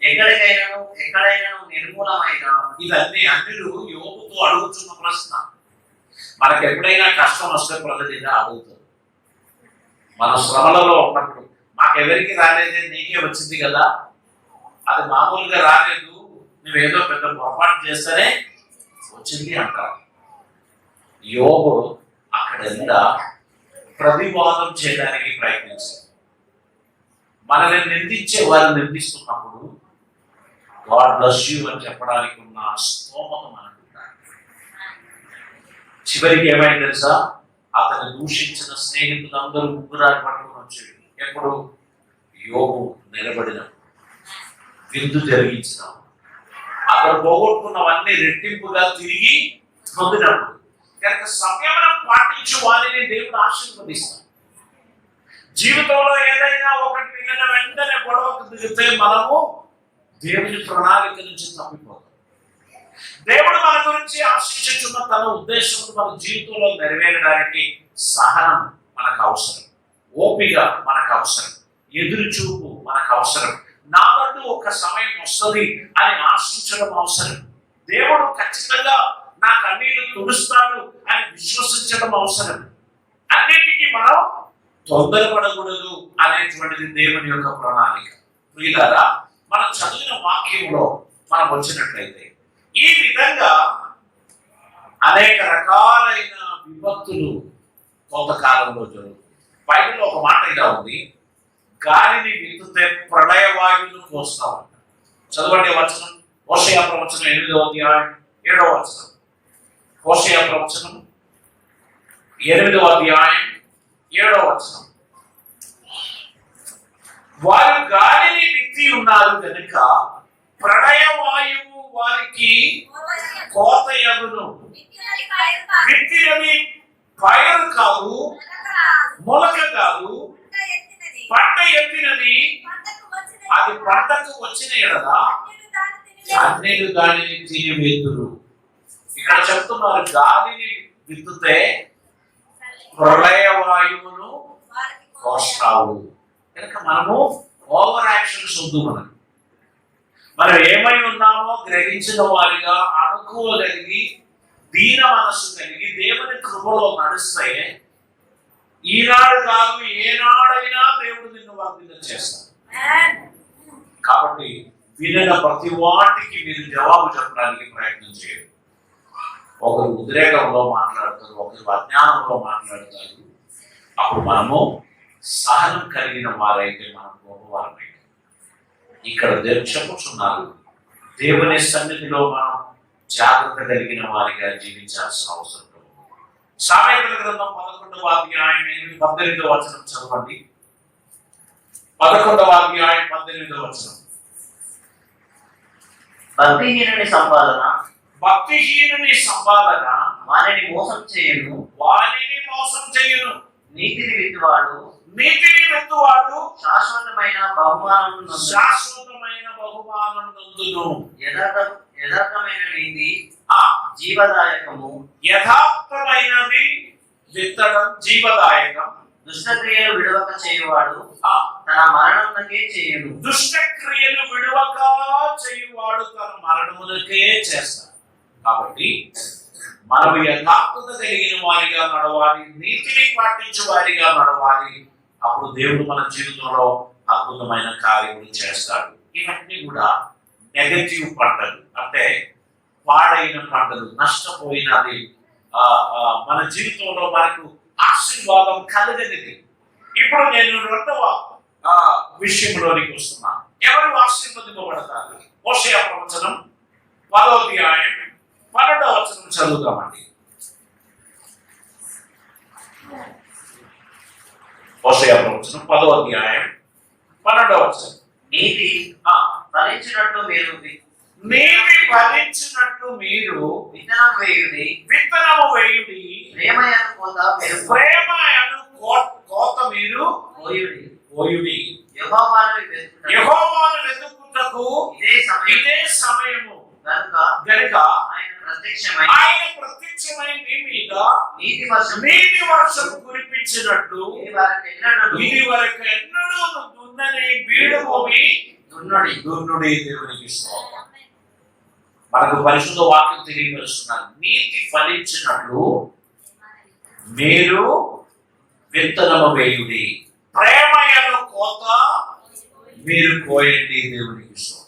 ఎక్కడైనా నిర్మూలమైన. ఇవన్నీ అన్నిలు యోగుతో అడుగుతున్న ప్రశ్న. మనకు ఎప్పుడైనా కష్టం వస్తే ప్రజలు అడుగుతారు. మన శ్రమలలో ఉన్నప్పుడు మాకెవరికి రాలేదే, నీకే వచ్చింది కదా, అది మామూలుగా రాలేదు, నువ్వేదో పెద్ద పొరపాటు చేస్తేనే వచ్చింది అంటారు. యోగు అక్కడెంత ప్రతివాదం చేయడానికి ప్రయత్నించారు. మనల్ని నిందించే వారు నిందిస్తున్నప్పుడు గాడ్ బ్లెస్ యు అని చెప్పడానికి ఉన్న స్తోమత మనకు ఉండాలి. చివరికి ఏమైంది తెలుసా? అతను దూషించిన స్నేహితులందరూ ముగ్గురాలు పట్టుకుని వచ్చేది. ఎప్పుడు? యోగు నిలబడిన, విందు జరిగించినాం, అతను పోగొట్టుకున్నవన్నీ రెట్టింపుగా తిరిగి పొందినప్పుడు. కనుక సంయమనం పాటించు వారిని దేవుడు ఆశీర్వదిస్తాడు. జీవితంలో ఏదైనా ఒకటి విన్న వెంటనే గొడవకు దిగితే మనము దేవుని ప్రణాళిక నుంచి తప్పిపోతాం. దేవుడు మన గురించి ఆశించుచున్న తన ఉద్దేశం మన జీవితంలో నెరవేరడానికి సహనం మనకు అవసరం, ఓపిక మనకు అవసరం, ఎదురు చూపు మనకు అవసరం. నాకంటూ ఒక సమయం వస్తుంది అని ఆశించడం అవసరం. దేవుడు ఖచ్చితంగా నా కన్నీళ్లు తుడుస్తాడు అని విశ్వసించడం అవసరం. అన్నిటికీ మనం తొందరపడకూడదు అనేటువంటిది దేవుని యొక్క ప్రణాళిక. ప్రియులారా, మనం చదివిన వాక్యంలో మనం వచ్చినట్లయితే ఈ విధంగా అనేక రకాలైన విపత్తులు కొంతకాలంలో జరుగుతుంది. బైబిల్లో ఒక మాట ఇలా ఉంది, గాలిని విత్తుతే ప్రళయ వాయువును కోస్తామంట. చదవండి వచనం, హోషేయ ప్రవచనం 8వ అధ్యాయం 7వ వచనం. హోషేయ ప్రవచనం 8వ అధ్యాయం 7వ వచనం. వారు గాలిని విత్తి ఉన్నారు కనుక ప్రళయ వాయువు వారికి కోతయగును. విత్తినది పైరు కాదు, మొలక కాదు, పంట ఎత్తినది, అది పంటకు వచ్చిన ఎడల అన్నిలు దానిని తినివేతురు. ఇక్కడ చెప్తున్నారు, గాలిని విత్తుతే ప్రళయ వాయువును కోస్తావు. కనుక మనము ఓవర్ యాక్షన్స్ వద్దు. మనం ఏమై ఉన్నామో గ్రహించిన వారిగా, అనుకోగలిగి, దీన మనస్సు కలిగి దేవుని కృపలో నడుస్తే ఈనాడు కాదు ఏనాడైనా దేవుడు నిన్ను వర్ధిల్ల చేస్తాడు. కాబట్టి వినిన ప్రతి వాటికి మీరు జవాబు చెప్పడానికి ప్రయత్నం చేయండి. ఒకరు ఉద్రేకంలో మాట్లాడతారు, ఒకరు అజ్ఞానంలో మాట్లాడతారు. అప్పుడు మనము సహనం కలిగిన వారైతే మనం గొప్పవారమైతే. ఇక్కడ చెప్పుచున్నారు, దేవుని సన్నిధిలో మనం జాగ్రత్త కలిగిన వారిగా జీవించాల్సిన అవసరం. సామెతల గ్రంథం 11వ అధ్యాయం 18వ వచనం చదవండి. 11వ అధ్యాయం 18వ వచనం. భక్తిహీనుని సంపాదన వారిని మోసం చేయును. నీతిని విత్తువాడు శాశ్వతమైన బహుమానం నందును. యథార్థమైన నీతి జీవదాయకము. యథార్థమైనది విత్తడం జీవదాయకం. దుష్టక్రియలు విడవక చేయువాడు తన మరణమునకే చేయును. దుష్టక్రియలు విడవక చేయువాడు తన మరణమునకే చేస్తాడు. కాబట్టి మనము యథార్థత కలిగిన వారిగా నడవాలి, నీతిని పాటించే వారిగా నడవాలి. అప్పుడు దేవుడు మన జీవితంలో అద్భుతమైన కార్యములు చేస్తాడు. ఇవన్నీ కూడా నెగటివ్ పంటలు, అంటే పాడైన పంటలు, నష్టపోయినది, మన జీవితంలో మనకు ఆశీర్వాదం కలగనిది. ఇప్పుడు నేను రెండవ విషయంలోనికి వస్తున్నాను. ఎవరు ఆశీర్వదింపబడతారు? హోషేయ ప్రవచనం 10వ అధ్యాయం 12వ వచనం చదువుతామండి. హోషేయ ప్రవచనం 10వ అధ్యాయం 12వ వచనం. నీతి ఫలించినట్లు మీరు విత్తనము వేయుడి, ప్రేమయను కోత మీరు కోయుడి. యెహోవాను వెతుకుటకు ఇదే సమయము గనుక ఆయన ప్రత్యక్షమై మీ మీద నీతి వర్షం కురిపించినట్లు ఇది వరకు ఎన్నడూ దున్నని బీడు భూమి దున్నుడి. దేవునికి స్తోత్రం. మనకు పరిశుద్ధ వాక్యం తెలియపరుస్తున్నారు. నీతి ఫలించినట్లు మీరు విత్తనము వేయుడి, ప్రేమయను కోత మీరు కోయండి. దేవునికి స్తోత్రం.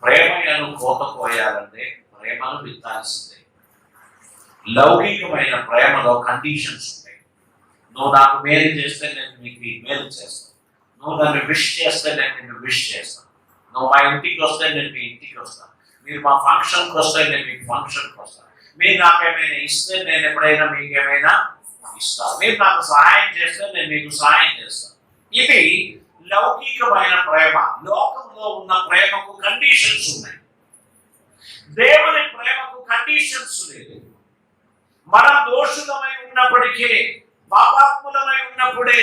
ప్రేమయను కోత కోయాలంటే ప్రేమను విత్తాల్సిందే. లౌకికమైన ప్రేమలో కండిషన్స్ ఉంటాయి. నువ్వు నాకు మేలు చేస్తే నేను నీకు మేలు చేస్తాను, నువ్వు నన్ను విష్ చేస్తే నేను నిన్ను విష్ చేస్తాను, నువ్వు మా ఇంటికి వస్తే నేను మీ ఇంటికి వస్తాను, మీరు మా ఫంక్షన్కి వస్తే నేను మీకు ఫంక్షన్కి వస్తాను, మీరు నాకేమైనా ఇస్తే నేను ఎప్పుడైనా మీకేమైనా ఇస్తాను, మీరు నాకు సహాయం చేస్తే నేను మీకు సహాయం చేస్తాను. ఇది లౌకికమైన ప్రేమ. లోకంలో ఉన్న ప్రేమకు కండిషన్స్ ఉన్నాయి. దేవుని ప్రేమకు కండిషన్స్ లేదు. మనం దోషులమై ఉన్నప్పటికీ, పాపాత్ములమై ఉన్నప్పుడే,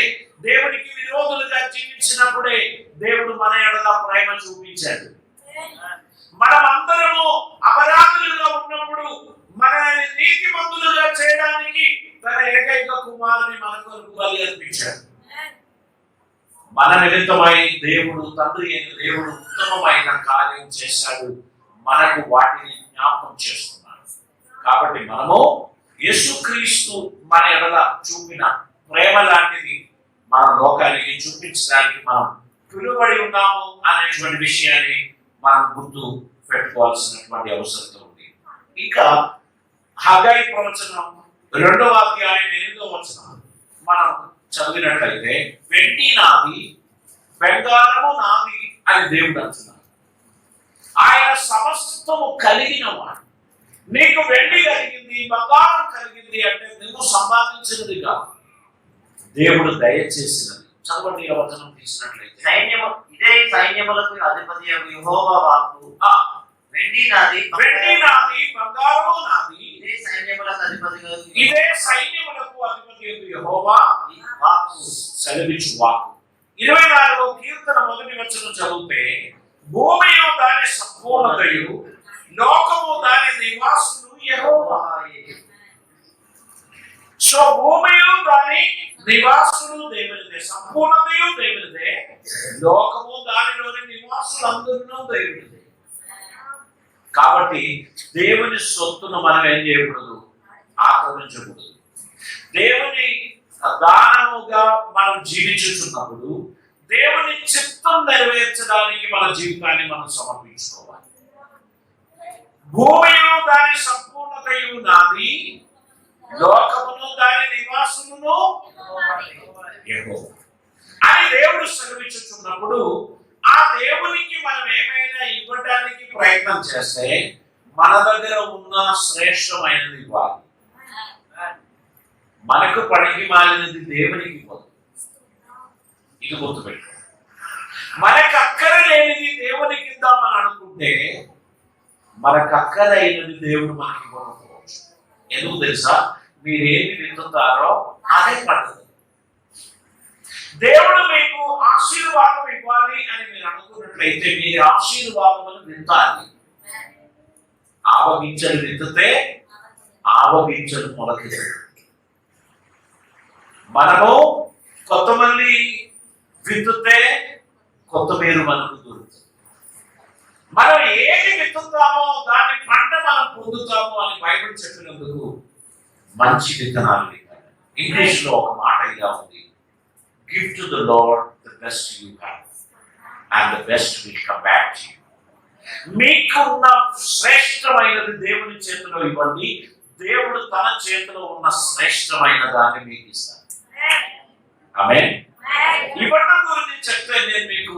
దేవునికి విరోధులుగా జీవించినప్పుడే దేవుడు మన ఎడల ప్రేమ చూపించాడు. మనమందరము అపరాధులుగా ఉన్నప్పుడు మనల్ని నీతిమంతులుగా చేయడానికి తన ఏకైక కుమారుని మన కొరకు బలి అర్పించాడు. మన నిమిత్తమై దేవుడు, తండ్రి అయిన దేవుడు ఉత్తమమైన కార్యం చేశాడు. మనకు వాటిని జ్ఞాపకం చేస్తున్నాడు. కాబట్టి మనము యేసుక్రీస్తు మన ఎడల చూపిన ప్రేమ లాంటిది మన లోకానికి చూపించడానికి మనం పిలువబడి ఉన్నాము అనేటువంటి విషయాన్ని మనం గుర్తు పెట్టుకోవాల్సినటువంటి అవసరం ఉంది. ఇంకా హగ్గై ప్రవచనం 2వ అధ్యాయం 8వ వచనం మనం చదివినట్లయితే, వెండి నాది, బంగారము నాది అని దేవుడు అంటున్నాడు. ఆయన సమస్తము కలిగిన వాడు. నీకు వెండి కలిగింది, బంగారం కలిగింది అంటే నువ్వు సంపాదించినది కాదు, దేవుడు దయచేసినది. చదవండి ఆ వచనం తీసినట్లయితే, ఇదే సైన్యములకు అధిపతి యెహోవా వాక్కు. వెండి నాది, బంగారము నాది, ఇదే సైన్యములకు అధిపతి యెహోవా వాక్కు, సెలవిచ్చు వాక్కు. 24వ కీర్తన 1వ వచనం చదివితే, భూమియు దాని సంపూర్ణతయు, లోకము దాని నివాసులు యెహోవా. సో భూమియు దాని నివాసులు దేవునిదే, సంపూర్ణతయు దేవునిదే, లోకము దానిలోని నివాసులందరూ దేవునిదే. కాబట్టి దేవుని సొత్తును మనం ఏం చేయకూడదు? ఆక్రమించకూడదు. దేవుని దానముగా మనం జీవించుతున్నప్పుడు దేవుని చిత్తం నెరవేర్చడానికి మన జీవితాన్ని మనం సమర్పించుకోవాలి. భూమియు దాని సంపూర్ణతయు నాది, లోకమును దాని నివాసులను యెహోవా అని దేవుడు సెలవిచ్చుచున్నప్పుడు, ఆ దేవునికి మనం ఏమైనా ఇవ్వడానికి ప్రయత్నం చేస్తే మన దగ్గర ఉన్న శ్రేష్టమైనది ఇవ్వాలి. మనకు పనికి మాలినది దేవునికి ఇవ్వదు. ఇది గుర్తుపెట్టు. మనకు అక్కర లేనిది దేవునికి ఇద్దామని అనుకుంటే మనకు అక్కరైనది దేవుడు మనకి ఇవ్వకపోవచ్చు. ఎందుకు తెలుసా? మీరేమి విత్తుతారో అదే పండుతుంది. దేవుడు మీకు ఆశీర్వాదం ఇవ్వాలి అని మీరు అనుకున్నట్లయితే మీరు ఆశీర్వాదమును విత్తాలి. ఆవగింజలు విత్తితే ఆవగింజలు మొలకెత్తాయి. మనము కొత్తమల్లి విత్తితే కొత్తమీర మనకు దొరుకుతుంది. మనం ఏది విత్తుతామో దాని పంట మనం పొందుతాము అని బైబిల్ చెప్పినందుకు మంచి విత్తనాలు విత్తాలి. ఇంగ్లీష్ లో ఒక మాట ఇలా ఉంది, give to the lord the best you have and the best will come back to you. మీకున్న శ్రేష్టమైనది దేవుని చేతిలో ఇవ్వండి, దేవుడు తన చేతిలో ఉన్న శ్రేష్టమైన దాన్ని మీకు ఇస్తాడు. ఆమేన్. ఇవ్వడం గురించి చెప్తే నేను మీకు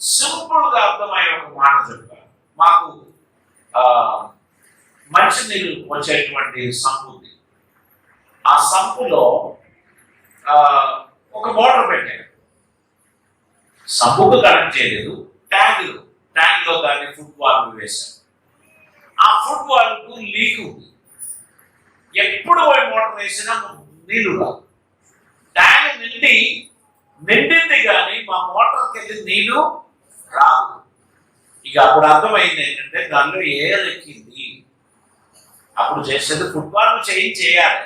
సింపుల్ గా అర్థమయ్యే ఒక మాట చెప్తాను. మాకు మంచినీళ్ళు వచ్చేటువంటి సంపు ఉంది. ఆ సంపులో ఒక మోటార్ పెట్టాను. సంపుకు కనెక్ట్ చేయలేదు, ట్యాంక్ లో దాన్ని ఫుట్ వాల్వ్ వేశాను. ఆ ఫుట్ వాల్వ్ లీక్ ఉంది. ఎప్పుడు పోయి మోటార్ వేసినా నీళ్లు రాదు. ట్యాంక్ నిండింది కానీ మా మోటార్కి వెళ్ళి నీళ్లు రాదు. ఇక అప్పుడు అర్థమైంది ఏంటంటే దానిలో ఎయిర్ ఎక్కింది. అప్పుడు చేసేది ఫుట్ వాల్వ్ చేంజ్ చేయాలి.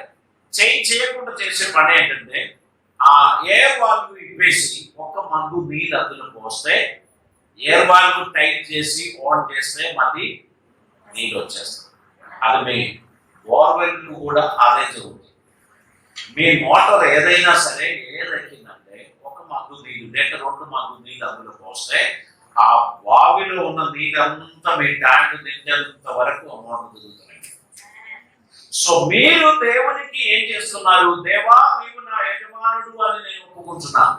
చేంజ్ చేయకుండా చేసే పని ఏంటంటే ఆ ఎయిర్ వాల్వ్ ఇప్పేసి ఒక్క మందు నీళ్ళు అందులో పోస్తే, ఎయిర్ వాల్వ్ టైట్ చేసి ఆన్ చేస్తే మళ్ళీ నీళ్ళు వచ్చేస్తాయి. అది మీ బోర్వెల్ కూడా అదే జరుగుతుంది. మీ మోటార్ ఏదైనా సరే ఎయిర్ ఎక్కిందంటే ఒక మందు నీళ్ళు లేక 2 మందు నీళ్ళు అందులో పోస్తే ఆ బావిలో ఉన్న నీళ్ళంతా మీ ట్యాంక్ నిండేంత వరకు ఆ మోటార్ తిరుగుతున్నాయి. సో మీరు దేవునికి ఏం చేస్తున్నారు? దేవా నీవు నా యజమానుడు అని నేను ఒప్పుకుంటున్నాను.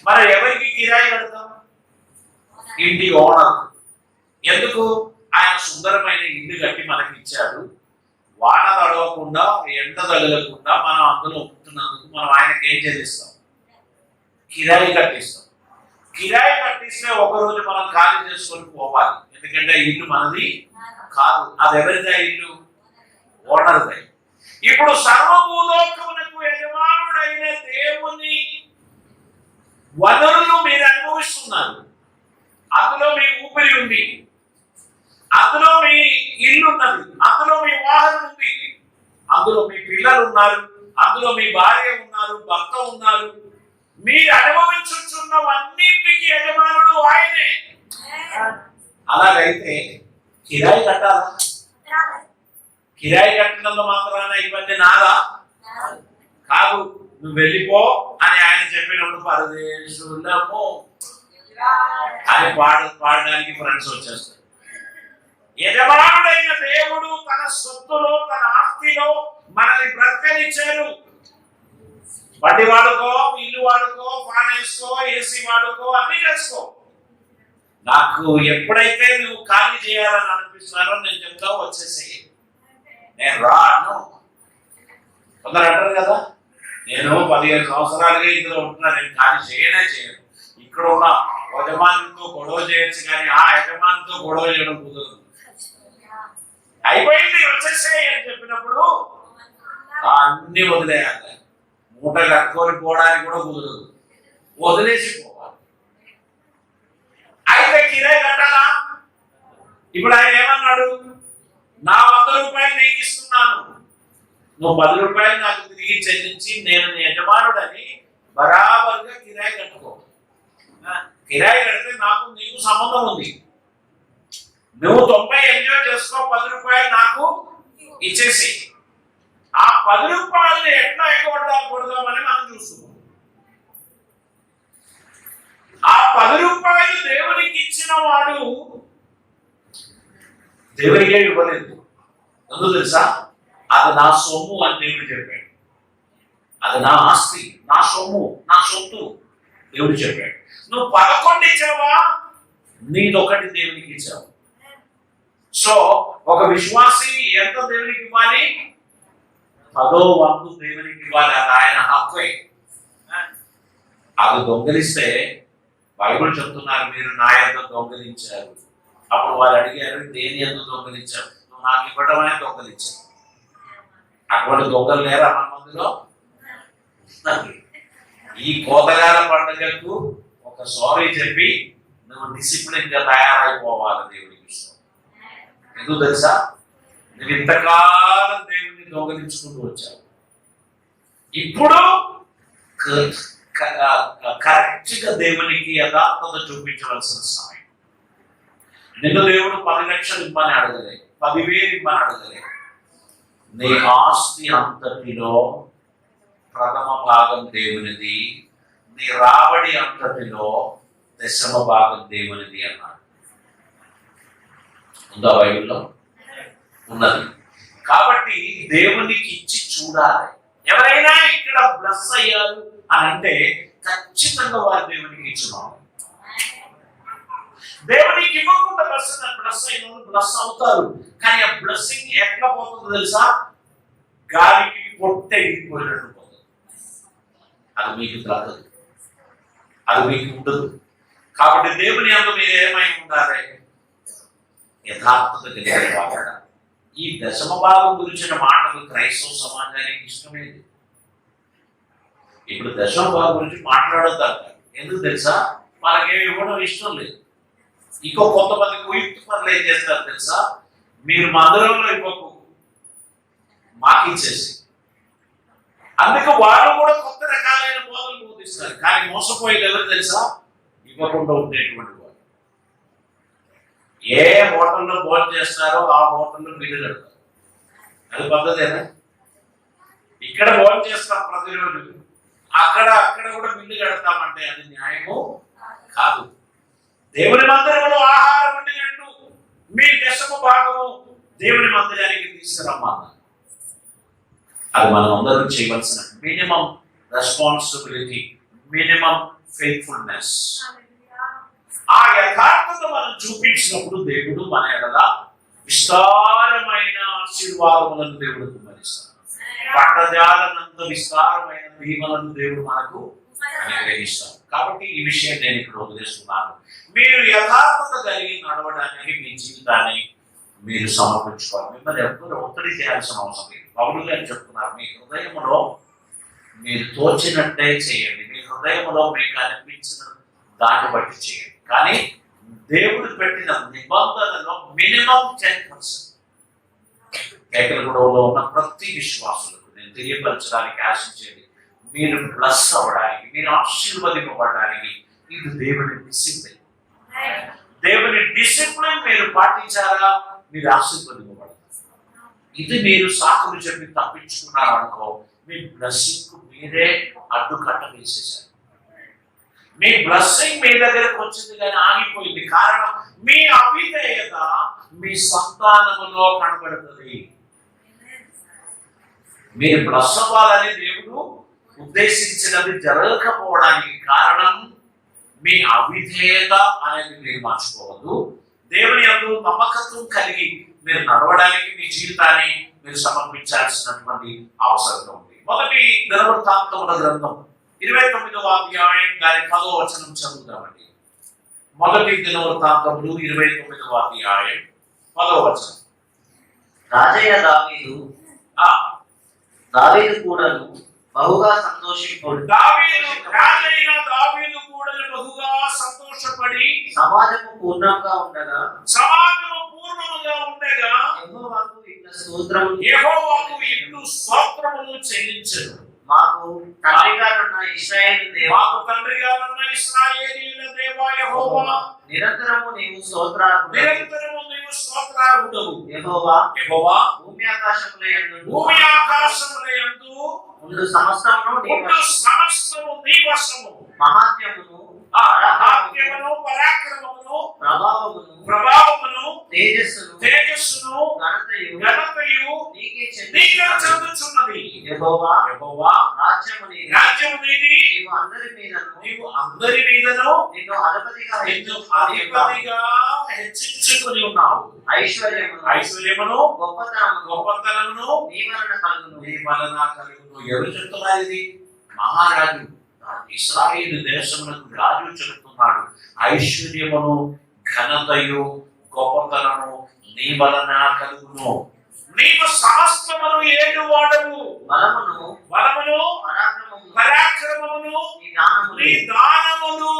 మరి ఎవరికి కిరాయి కడతాం? ఇంటి ఓనర్. ఎందుకు? ఆయన సుందరమైన ఇల్లు కట్టి మనకి ఇచ్చాడు. వాన తడవకుండా, ఎండ తగలకుండా మనం అందులో ఉంటున్నందుకు మనం ఆయనకి ఏం చెల్లిస్తాం? కిరాయి కట్టిస్తాం. కిరాయి కట్టిస్తే ఒకరోజు మనం ఖాళీ చేసుకొని పోవాలి. ఎందుకంటే ఇల్లు మనది కాదు, అది ఎవరిదా? ఇల్లు ఓనర్దే. ఇప్పుడు సర్వభూలోకమునకు యజమానుడైన దేవుని వనరులు మీరు అనుభవిస్తున్నారు. అందులో మీ ఊపిరి ఉంది, అందులో మీ ఇల్లు ఉన్నది, అందులో మీ వాహనం ఉంది, అందులో మీ పిల్లలు ఉన్నారు, అందులో మీ భార్య ఉన్నారు, భర్త ఉన్నారు. మీరు అనుభవించుతున్నవన్నింటికి యజమానుడు ఆయనే. అలాగైతే కిరాయి కట్టాలా? కిరాయి కట్టినంత మాత్రాన ఇవన్నీ నాదా? కాదు. నువ్వు వెళ్ళిపో అని ఆయన చెప్పినప్పుడు పరదేశులము అని పాడడానికి ఫ్రెండ్స్ వచ్చేస్తారు. యజమానుడైన దేవుడు తన సొత్తులో, తన ఆస్తిలో మనల్ని బ్రతకనిచ్చారు. బండి వాడుకో, ఇల్లు వాడుకో, ఫ్యాన్ వేసుకో, ఏసీ వాడుకో, అన్ని చేసుకో. నాకు ఎప్పుడైతే నువ్వు ఖాళీ చేయాలని అనిపిస్తున్నారో నేను చెప్తా వచ్చేసేయి. నేను రాను. కొందరు అంటారు కదా, నేను 15 సంవత్సరాలుగా ఇందులో ఉంటున్నా, నేను ఖాళీ చేయను. ఇక్కడ ఉన్న యజమానితో గొడవ చేయొచ్చు కానీ ఆ యజమానితో గొడవ చేయడం కుదరదు. అయిపోయింది వచ్చేసేయి అని చెప్పినప్పుడు అన్ని వదిలేయాలి. మూట కట్టుకొని పోవడానికి కూడా కుదరదు, వదిలేసి పోవాలి. అయితే కిరాయి కట్టాలా? ఇప్పుడు ఆయన ఏమన్నాడు? నా 100 రూపాయలు నీకు ఇస్తున్నాను, నువ్వు 10 రూపాయలు నాకు తిరిగి చెల్లించి నేను నీ యజమానుడని బరాబర్గా కిరాయి కట్టుకో. కిరాయి కడితే నాకు నీకు సంబంధం ఉంది. నువ్వు 90 ఎంజాయ్ చేసుకో, 10 రూపాయలు నాకు ఇచ్చేసి. ఆ 10 రూపాయలని ఎట్లా ఎగ్గొడదామని మనం చూస్తున్నాం. ఆ 10 రూపాయలు దేవునికి ఇచ్చిన వాడు దేవునికే ఇవ్వలేదు. ఎందుకు తెలుసా? అది నా సొమ్ము అని దేవుడు చెప్పాడు. అది నా ఆస్తి, నా సొమ్ము, నా సొత్తు దేవుడు చెప్పాడు. నువ్వు 11 ఇచ్చావా? నీదొకటి దేవునికి ఇచ్చావు. సో ఒక విశ్వాసి ఎంత దేవునికి ఇవ్వాలి? 10వ వంతు దేవునికి ఇవ్వాలి. అది ఆయన హక్కే. అది దొంగలిస్తే బైబిల్ చెప్తున్నారు, మీరు నా యొక్క దొంగలించారు. అప్పుడు వాళ్ళు అడిగారు, దేని ఎందుకు దొంగలించారు? నువ్వు నాకు ఇవ్వడమనే దొంగలించావు. అటువంటి దొంగలు లేరా మన మందిలో? ఈ కోతగాల పండుగకు ఒక సారీ చెప్పి నువ్వు డిసిప్లిన్ గా తయారైపోవాలి దేవుడికి ఇష్టం. ఎందుకు తెలుసా? నువ్వు ఇంతకాలం దేవుడిని దొంగలించుకుంటూ వచ్చావు. ఇప్పుడు కరెక్ట్ గా దేవునికి యథార్థత చూపించవలసిన సమయం. నిన్ను దేవుడు 10 లక్షలు ఇమ్మని అడగలే, 10,000 ఇమ్మని అడగలే. నీ ఆస్తి అంతటిలో ప్రథమ భాగం దేవునిది, నీ రాబడి అంతటిలో 10వ భాగం దేవునిది అన్నాడు. ఉందా బైబిల్లో? ఉన్నది. కాబట్టి దేవునికి ఇచ్చి చూడాలి. ఎవరైనా ఇక్కడ బ్లెస్ అయ్యారు అని అంటే ఖచ్చితంగా వారు దేవునికి ఇచ్చినారు. దేవునికి ఇవ్వకుండా బ్లెస్ అయిన బ్లెస్ అవుతారు. కానీ ఆ బ్లెస్సింగ్ ఎట్లా పోతుందో తెలుసా? గాలికి పొట్ట ఎగిరిపోయినట్టు పోతుంది. అది మీకు దొరకదు, అది మీకు ఉండదు. కాబట్టి దేవుని అందు మీరు ఏమై ఉండాలి? యథార్థత కలిగిన వాడ. ఈ 10వ భాగం గురించిన మాటలు క్రైస్తవ సమాజానికి ఇష్టమేది. ఇప్పుడు 10వ భాగం గురించి మాట్లాడొద్దాం. ఎందుకు తెలుసా? వాళ్ళకేమి ఇవ్వడం ఇష్టం లేదు. ఇంకో కొంతమంది కుయుక్తి పనులు ఏం చేస్తారు తెలుసా? మీరు మందిరంలో ఇవ్వకు, మాకు ఇచ్చేసి. అందుకే వాళ్ళు కూడా కొత్త రకాలైన బోధనలు బోధిస్తారు. కానీ మోసపోయేది ఎవరు తెలుసా? ఇవ్వకుండా ఉండేటువంటి వారు. ఏ హోటల్లో భోజనం చేస్తారో ఆ హోటల్లో బిల్లు కడతారు. అది పద్ధతేనా? ఇక్కడ భోజనం చేస్తాం ప్రతిరోజు, అక్కడ కూడా బిల్లు కడతామంటే అది న్యాయము కాదు. దేవుని మందిరంలో ఆహారం వండినట్టు మీ 10వ భాగము దేవుని మందిరానికి తీసుకురమ్మన్నారు. అది మనం అందరం చేయవలసిన మినిమం రెస్పాన్సిబిలిటీ, మినిమం ఫెయిత్ఫుల్నెస్. ఆ యథార్థత మనం చూపించినప్పుడు దేవుడు మన ఎడల విస్తారమైన ఆశీర్వాదములను దేవుడు కుమ్మరిస్తాడు. పట్టజాలనంత విస్తారమైన దీవెనలను దేవుడు మనకు అనుగ్రహిస్తాడు. కాబట్టి ఈ విషయం నేను ఇక్కడ వదిలేస్తున్నాను. మీరు యథార్థత కలిగి నడవడానికి మీ జీవితాన్ని మీరు సమర్పించుకోవాలి. మిమ్మల్ని ఎవ్వరు ఒత్తిడి చేయాల్సిన అవసరం లేదు. పౌలు గారు చెప్తున్నారు, మీ హృదయంలో మీరు తోచినట్టే చేయండి, మీ హృదయంలో మీకు అనిపించిన దాన్ని బట్టి చేయండి. కానీ దేవుడు పెట్టిన నిబంధనలో మినిమం 10%. కేకలగూడలో ఉన్న ప్రతి విశ్వాసులకు నేను తెలియపరచడానికి ఆశించేది, మీరు బ్లెస్ అవ్వడానికి, మీరు ఆశీర్వదింపబడడానికి ఇది దేవుని డిసిప్లిన్. దేవుని డిసిప్లిన్ మీరు పాటించారా, మీరు ఆశీర్వదింపబడతారు. ఇది మీరు సాకులు చెప్పి తప్పించుకున్నారు అనుకో, మీ బ్లెస్సింగ్ మీరే అడ్డుకట్ట వేసేసారు. మీ బ్లెస్సింగ్ మీ దగ్గరకు వచ్చింది కానీ ఆగిపోయింది. కారణం మీ అవిధేయత మీ సంతానములో కనబడుతుంది. మీరు బ్లెస్ అవ్వాలని దేవుడు ఉద్దేశించినది జరగకపోవడానికి కారణం మీ అవిధేయత అనేది మీరు మార్చుకోవద్దు. దేవుని యందు నమ్మకత్వం కలిగి మీరు నడవడానికి మీ జీవితాన్ని మీరు సమర్పించాల్సినటువంటి అవసరం ఉంది. మొదటి దినవృత్తాంతముల గ్రంథం 29వ అధ్యాయం దాని 10వ వచనం చదువుతామండి. మొదటి దినవృత్తాంతములు 29వ అధ్యాయం 10వ వచనం. రాజయ్య దావీదు కూడాను బహుగా సంతోషింపడు. దావీదు కూడాను బహుగా సంతోషపడి సమాజము పూర్ణంగా ఉండగా యెహోవాకు ఇట్లు స్తోత్రములు చెల్లించెను. మాకు తండ్రిగానున్న ఇశ్రాయేలీయుల దేవా యెహోవా, నిరంతరము నీవు స్తోత్రార్హుడవు. యెహోవా భూమి ఆకాశముల యందు ఉండు సమస్తమును నీ వశము. మహాత్మ్యమును పరాక్రమమును ప్రభావమును తేజస్సును ఘనతయు నీకే చెందుచున్నది. యెహోవా రాజ్యము నీది. నీవు అందరి మీదను నిన్ను అధిపతిగా హెచ్చించుకొని ఉన్నావు. ఐశ్వర్యమును గొప్పతనమును నీ వలన కలుగును. ఎవరు చెప్తున్నారు ఇది? మహారాజు, ఇశ్రాయేలు దేశములకు రాజు చెబుతున్నాడు. ఐశ్వర్యమును ఘనతయు గొప్పతనము నీ వలన కలుగును. నీవు సమస్తమును ఏడువాడవు. బలమును పరాక్రమమును నీ దానమును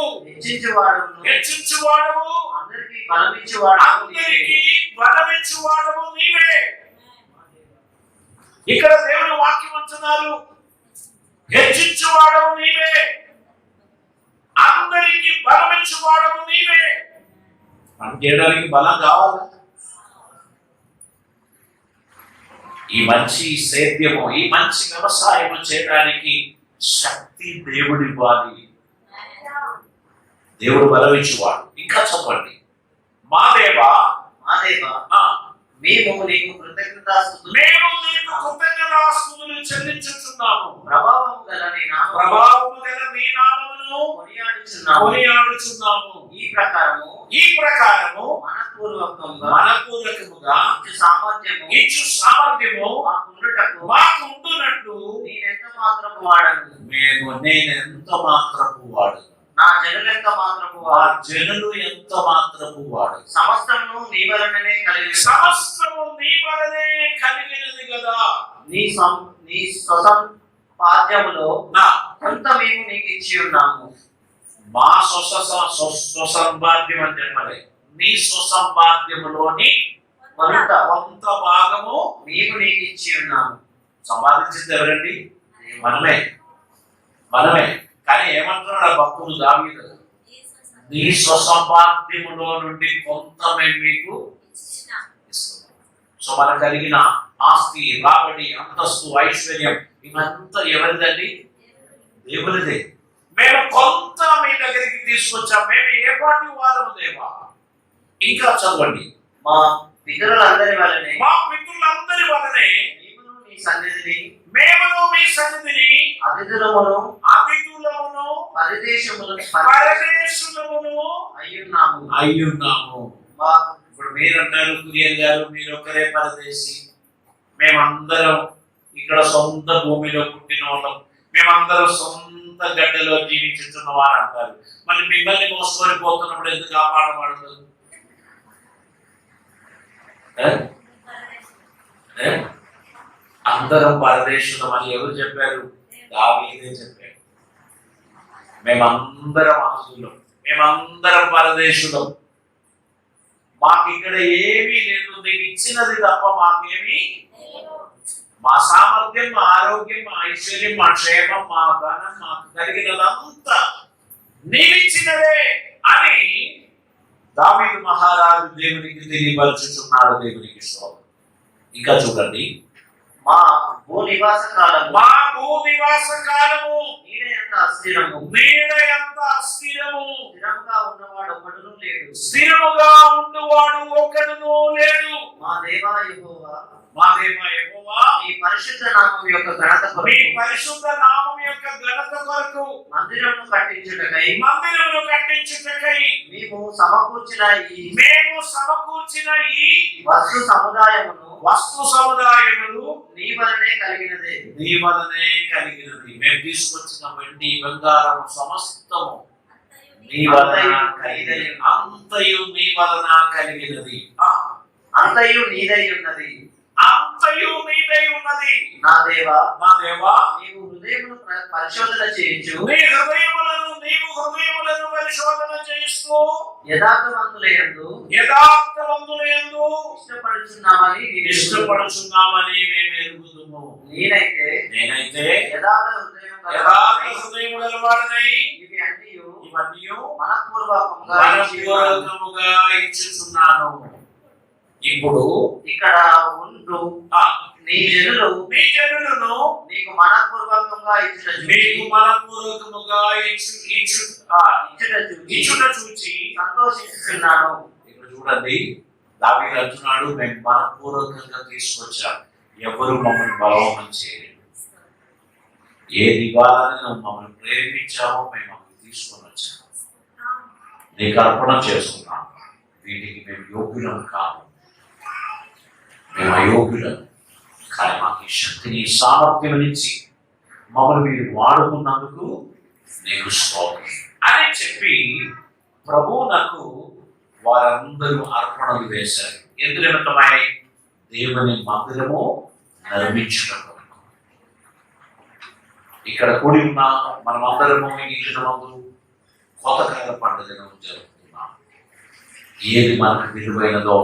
హెచ్చించువాడవు. అందరికీ బలమిచ్చువాడవు నీవే. ఇక్కడ దేవుని వాక్యం అంటున్నారు, హెచ్చించువాడవు నీవే, అందరికి బలమిచ్చువాడవు నీవే. పని చేయడానికి బలం కావాలి. ఈ మంచి సేద్యము, ఈ మంచి వ్యవసాయం చేయడానికి శక్తి దేవుడి ఇవ్వాలి. దేవుడు బలం ఇచ్చేవాడు. ఇంకా చదవండి. మా దేవా మేము నీకు కృతజ్ఞతాస్తుతులు చెల్లించుచున్నాము. ప్రభావము గల నీ నామమును కొనియాడుచున్నాము. ఈ ప్రకారము మనపూర్వకముగా ఇచ్చు సామర్థ్యము మాకు ఉంటున్నట్లు నేనెంత మాత్రపు వాడను. నేను ఎంత మాత్రపు వాడు, నా జనులు ఎంత మాత్రపు ఆ వాడు. జనులు ఎంత మాత్రపు వాడు. సమస్తము నీ వలననే కలిగిన సమస్తము నీ వలనే కలిగినది కదా. నీ స్వసంపాద్యములో నా కొంత మేము నీకు ఇచ్చి ఉన్నాము. మా స్వసంపాద్యం అని చెప్పలే, నీ స్వసంపాద్యములోని కొంత భాగము మేము నీకు ఇచ్చి ఉన్నాము. సంపాదించింది ఎవరండి? మనమే. కానీ ఏమంటున్నాడు ఆ భక్తుడు దావీదు? నీ స్వసంపాద్యములో నుండి కొంత మేము మీకు ఇస్తున్నాం. సో మనకు కలిగిన ఆస్తి, రాబడి, అంతస్తు, ఐశ్వర్యం ఇవంతా ఎవరిదండి? దేవునిదే. మేము కొంత మీ దగ్గరికి తీసుకొచ్చాం. మేము ఏ పాటి వారము దేవా? ఇంకా చదవండి. మా పితరులందరి వలనే మేమును మీ సన్నిధిని అతిథులమును పరదేశములను అయ్యున్నాము. ఇప్పుడు మీరంటారు కురియన్ గారు, మీరు ఒక్కరే పరదేశి, మేమందరం ఇక్కడ సొంత భూమిలో పుట్టిన వాళ్ళం, మేమందరం సొంత గడ్డలో జీవించుతున్న వారు అంటారు. మళ్ళీ మిమ్మల్ని మోసుకొని పోతున్నప్పుడు ఎందుకు కాపాడబడదు? అందరం పరదేశులం అని ఎవరు చెప్పారు? దావీదే చెప్పాడు. మేమందరం ఆస్తులం, మేమందరం పరదేశులం, మాకు ఇక్కడ ఏమీ లేదు, నీకు ఇచ్చినది తప్ప మాకేమీ, మా సామర్థ్యం, మా ఆరోగ్యం, మా ఐశ్వర్యం, మా క్షేమం, మా ధనం, మాకు కలిగినదంతా నీవిచ్చినదే అని దావీదు మహారాజు దేవునికి తెలియపరుచుచున్నాడు. దేవునికి స్తోత్రం. ఇంకా చూడండి. మా భూనివాస కాలము నీడ ఎంత అస్థిరము. స్థిరముగా ఉన్నవాడు ఒకడును లేడు. మా దేవా యెహోవా నీ పరిశుద్ధ నామం యొక్క ఘనత కొరకు మందిరమును కట్టించుటకై మేము సమకూర్చిన ఈ వస్తు సముదాయములు నీ వలనే కలిగినది. మేము తీసుకొచ్చిన వెండి, బంగారం సమస్తము నీ వలన కలిగినది. అంతయు నీ వలన కలిగినది. అంతయు నీదై ఉన్నది. నా దేవా నీవు హృదయమును పరిశోధన చేయించు. పరిశోధన చేస్తూ యథార్థవంతులయందు ఇష్టపడుచున్నామని మేము ఎరుగుదుము. నేనైతే యథార్థ హృదయం గలవాడనై ఇవన్నీ మనపూర్వకముగా ఇచ్చుచున్నాను. ఇప్పుడు ఇక్కడ ఉండు నీ జనులను నీకు మనపూర్వకంగా ఇచ్చుట చూచి సంతోషిస్తున్నాను. ఇక్కడ చూడండి, దావీదు అంటున్నాడు, మేము మనపూర్వకంగా తీసుకొచ్చాం, ఎవరు మమ్మల్ని బలవంతం చేయలేదు. ఏది ఇవ్వాలని నువ్వు మమ్మల్ని ప్రేమించామో మేము తీసుకొని వచ్చాము, నీకు అర్పణ చేసుకున్నాము. వీటికి మేము యోగ్యులం కాము, మేము అయోగ్యులం. కానీ మాకు ఈ శక్తిని, సామర్థ్యం నుంచి మమ్మల్ని మీరు వాడుకున్నందుకు నీకు స్తోత్రం అని చెప్పి ప్రభువునకు వారందరూ అర్పణలు వేశారు. ఎందుకు నిమిత్తమై? దేవుని మందిరము నిర్మించడం కొరకు. ఇక్కడ కూడి ఉన్న మనమందరము ఇంటి ముందు కొత్తకాల పండుగను జరుపుతున్నాం. ఏది మనకు విలువైనదో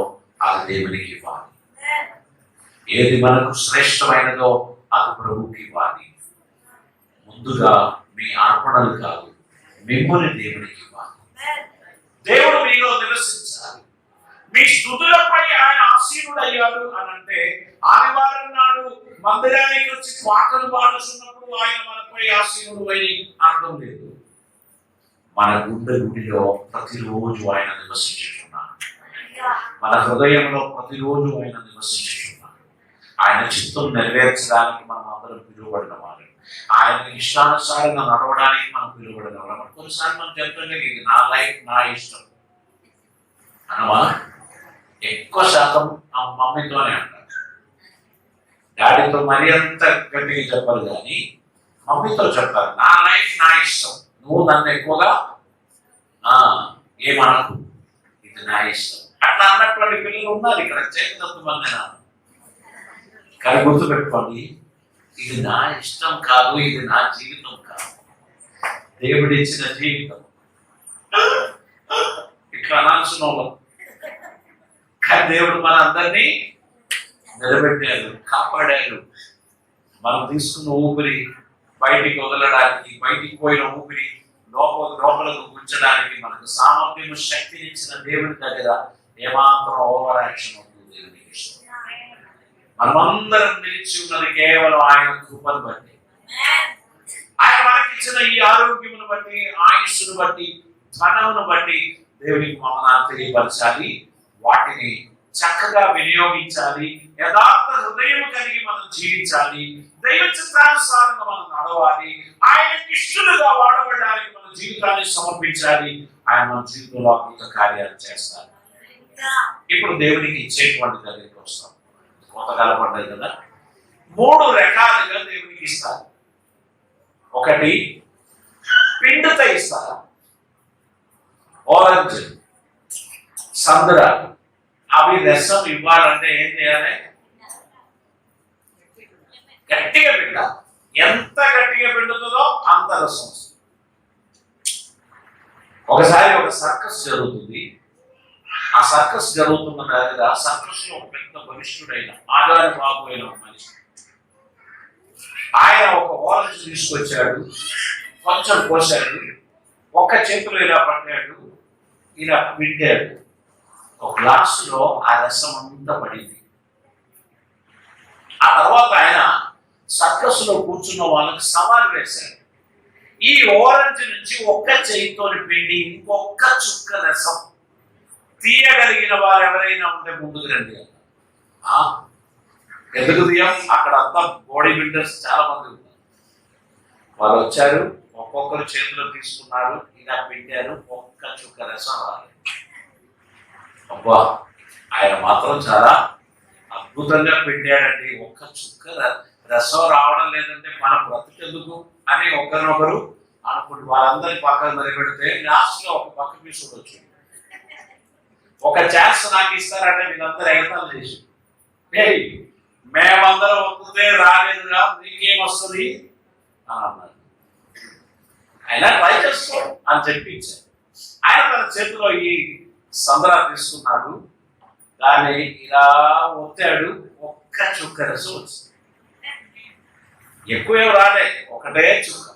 అది దేవునికి ఇవ్వాలి, ఏది మనకు శ్రేష్టమైనదో అది ప్రభువుకి ఇవ్వాలి. ముందుగా మీ అర్పణలు కాదు, మిమ్మల్ని దేవునికి ఇవ్వాలి. దేవుడు మీలో నివసించాలి. మీ స్తుతులపై ఆయన ఆసీనుడయ్యాడు అని అంటే ఆదివారం నాడు మందిరానికి వచ్చి పాటలు పాడుతున్నప్పుడు ఆయన మనపై ఆసీనుడు అని అర్థం లేదు. మన గుండెలో ప్రతిరోజు ఆయన నివసించుతున్నాడు. మన హృదయంలో ప్రతిరోజు ఆయన నివసించుతున్నాడు. ఆయన చిత్తం నెరవేర్చడానికి మనం అందరం పిలువబడిన వారు. ఆయన ఇష్టానుసారంగా నడవడానికి మనం పిలువబడిన వారు. కొన్నిసార్లు మనం చెప్తుంటే ఇది నా లైఫ్, నా ఇష్టం అనమా. ఎక్కువ శాతం ఆ మమ్మీతోనే అంటారు. డాడీతో మరీ అంత గట్టిగా చెప్పరు, కానీ మమ్మీతో చెప్తారు నా లైఫ్, నా ఇష్టం, నువ్వు నన్ను ఎక్కువగా ఏమనకు, ఇది నా ఇష్టం అట్లా అన్నటువంటి పిల్లలు ఉన్నారు ఇక్కడ చేతులతో మంది. కానీ గుర్తుపెట్టుకోండి, ఇది నా ఇష్టం కాదు, ఇది నా జీవితం కాదు, దేవుడిచ్చిన జీవితం. ఇట్లా అనాల్సిన వాళ్ళం, కానీ దేవుడు మన అందరినీ నిలబెట్టాడు, కాపాడాడు. మనం తీసుకున్న ఊపిరి బయటికి వదలడానికి, బయటికి పోయిన ఊపిరి లోపలకు గుంచడానికి మనకు సామర్థ్యం, శక్తినిచ్చిన దేవుడి దగ్గర ఏమాత్రం ఓవర్ యాక్షన్ అవుతుంది దేవునికి ఇష్టం. మనమందరం నిలిచి ఉన్నది కేవలం ఆయన కృపను బట్టి, ఆయన మనకిచ్చిన ఈ ఆరోగ్యమును బట్టి, ఆయుష్ను బట్టి, ధనమును బట్టి దేవునికి మమనాలు తెలియపరచాలి. వాటిని చక్కగా వినియోగించాలి. యథార్థ హృదయం కలిగి మనం జీవించాలి. దైవ చిత్తానుసారంగా మనం నడవాలి. ఆయనకి ఇష్టలుగా వాడబడడానికి మన జీవితాన్ని సమర్పించాలి. ఆయన మన జీవితంలో అద్భుత కార్యాలు చేస్తారు. ఇప్పుడు దేవునికి ఇచ్చేటువంటి దగ్గరికి వస్తాం. కోతకాల పండుగ కదా, 3 రకాలుగా దేవునికి ఇస్తారు. ఒకటి పిండితో ఇస్తారు, ఆరెంజ్, సంద్రాలు. అవి రసం ఇవ్వాలంటే ఏం చేయాలి? గట్టిగా పిండాలి. ఎంత గట్టిగా పిండుతుందో అంత రసం వస్తుంది. ఒకసారి ఒక సర్కస్ జరుగుతుంది. ఆ సర్కస్ జరుగుతున్న దగ్గర సర్కస్ లో ఒక పెద్ద బలిష్ఠుడైన ఆధార బాబు అయిన మనిషి, ఆయన ఒక ఆరెంజ్ తీసుకొచ్చాడు, కొంచెం కోసాడు, ఒక చేతిలో ఇలా పట్టాడు, ఇలా పిండాడు. ఒక గ్లాసులో ఆ రసం అంతా పడింది. ఆ తర్వాత ఆయన సర్కస్ లో కూర్చున్న వాళ్ళకి సవాల్ వేశాడు, ఈ ఆరెంజ్ నుంచి ఒక్క చేయితోని పిండి ఇంకొక చుక్క రసం తీయగలిగిన వారు ఎవరైనా ఉంటే ముందుకు రండి. ఎందుకు తీయం? అక్కడ అంతా బాడీ బిల్డర్స్ చాలా మంది ఉన్నారు. వాళ్ళు వచ్చారు, ఒక్కొక్కరు చేతిలో తీసుకున్నారు, ఇలా పిండారు, ఒక్క చుక్క రసం రాలేదు. అబ్బా, ఆయన మాత్రం చాలా అద్భుతంగా పిండాడండి. ఒక్క చుక్క రసం రావడం లేదంటే మన బ్రతుకెందుకు అని ఒకరినొకరు అనుకుంటు వాళ్ళందరి పక్కన నిలబెడితే లాస్ట్ లో ఒక పక్క పీసుడు వచ్చింది. ఒక ఛాన్స్ నాకు ఇస్తారంటే వీళ్ళందరూ ఎగతాలు చేసి, మేమందరం వస్తుందే రాలేదుగా, నీకేమొస్తుంది అని అన్నారు. అయినా ట్రై చేసుకో అని చెప్పి ఇచ్చారు. ఆయన తన చేతిలో ఈ సందరా తీసుకున్నాడు, దాన్ని ఇలా ఒత్తాడు, ఒక్క చుక్క రసం వచ్చింది. ఎక్కువేం రాలే, ఒకటే చుక్క.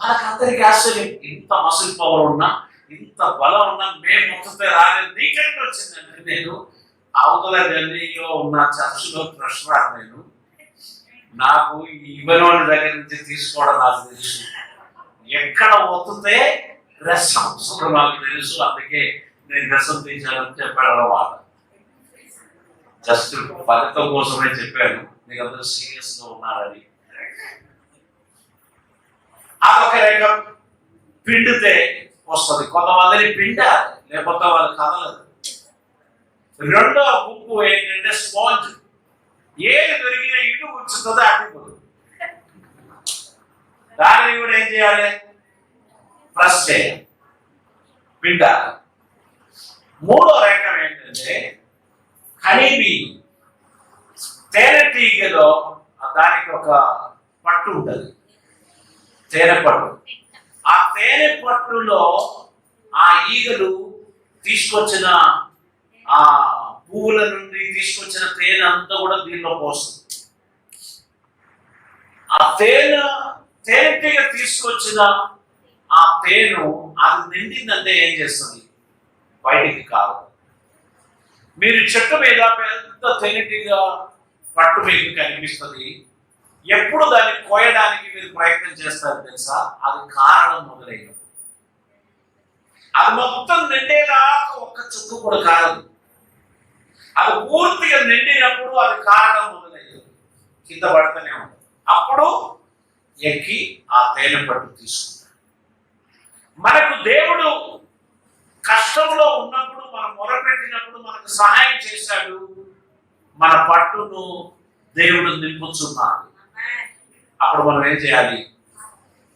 వాళ్ళకందరికీ ఆశ్చర్యం, ఇంత మసిల్ పవర్ ఉన్నా, ఇంత బలం ఉన్నా మేము మొత్తంతో రాలేదు, నీకెందుకు వచ్చిందంటే నేను అవతల ఢిల్లీలో ఉన్న చర్చిలో ట్రెషరర్, నేను నాకు ఇవ్వనోడి దగ్గర నుంచి తీసుకోవడం నాకు తెలుసు, ఎక్కడ ఒత్తితే రసం నాకు తెలుసు, అందుకే నేను రసం తీశానని చెప్పాడు అన్నమాట. జస్ట్ ఫలితం కోసమే చెప్పాను, మీకు అందరూ సీరియస్ గా ఉన్నారని. అదొక రకం పిండితే వస్తుంది. కొంతమందిని పిండాలి, లేకపోతే వాళ్ళు కదలదు. రెండో గుంపు ఏంటంటే స్పాంజ్, ఏది దొరికినా ఇటు ఉంచుతుందో అడ్డుకోదు. దానిని కూడా ఏం చేయాలి? ప్రెస్ చేయాలి, పిండాలి. మూడో రకం ఏంటంటే హనీబీ, తేనెటీగలో దానికి ఒక పట్టు ఉంటుంది, తేనె పట్టు. ఆ తేనె పట్టులో ఆ ఈగలు తీసుకొచ్చిన ఆ పువ్వుల నుండి తీసుకొచ్చిన తేనె అంతా కూడా దీనిలో పోస్తుంది. ఆ తేనెటీగ తీసుకొచ్చిన ఆ తేను అది నిండిందంటే ఏం చేస్తుంది? బయటికి కాదు. మీరు చెట్టు మీద పెద్ద తేనెటీగ పట్టు మీకు కనిపిస్తుంది. ఎప్పుడు దాన్ని కోయడానికి మీరు ప్రయత్నం చేస్తారు తెలుసా? అది కారణం మొదలైనప్పుడు. అది మొత్తం నిండేదాకా ఒక్క చుక్క కూడా కారదు. అది పూర్తిగా నిండినప్పుడు అది కారణం మొదలయ్యేది, కింద పడుతూనే ఉంటుంది. అప్పుడు ఎక్కి ఆ తేనె పట్టు తీసుకుంటాడు. మనకు దేవుడు కష్టంలో ఉన్నప్పుడు, మనం మొరపెట్టినప్పుడు మనకు సహాయం చేశాడు. మన పట్టును దేవుడు నింపుతున్నాడు. అప్పుడు మనం ఏం చేయాలి?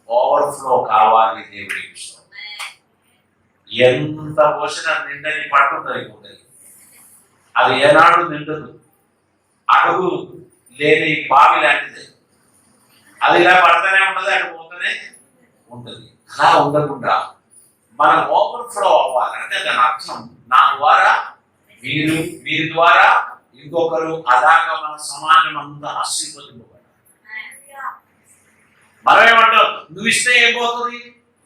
ఓవర్ఫ్లో కావాలి దేవుడి విషయం. ఎంత పోసినా నిండని పట్టు అయిపోతుంది. అది ఏనాడు నిండదు. అడుగు లేని బావి లాంటిది. అది ఇలా పడుతూనే ఉంటుంది, అటు పోతూనే ఉంటుంది. అలా ఉండకుండా మనం ఓవర్ఫ్లో అవ్వాలంటే దాని అర్థం నా ద్వారా వీరి ద్వారా ఇంకొకరు, అలాగా మన సమాజం అంతా ఆశీర్వదింపబడాలి. మనం ఏమంటాం? నువ్వు ఇస్తే ఏం పోతుంది,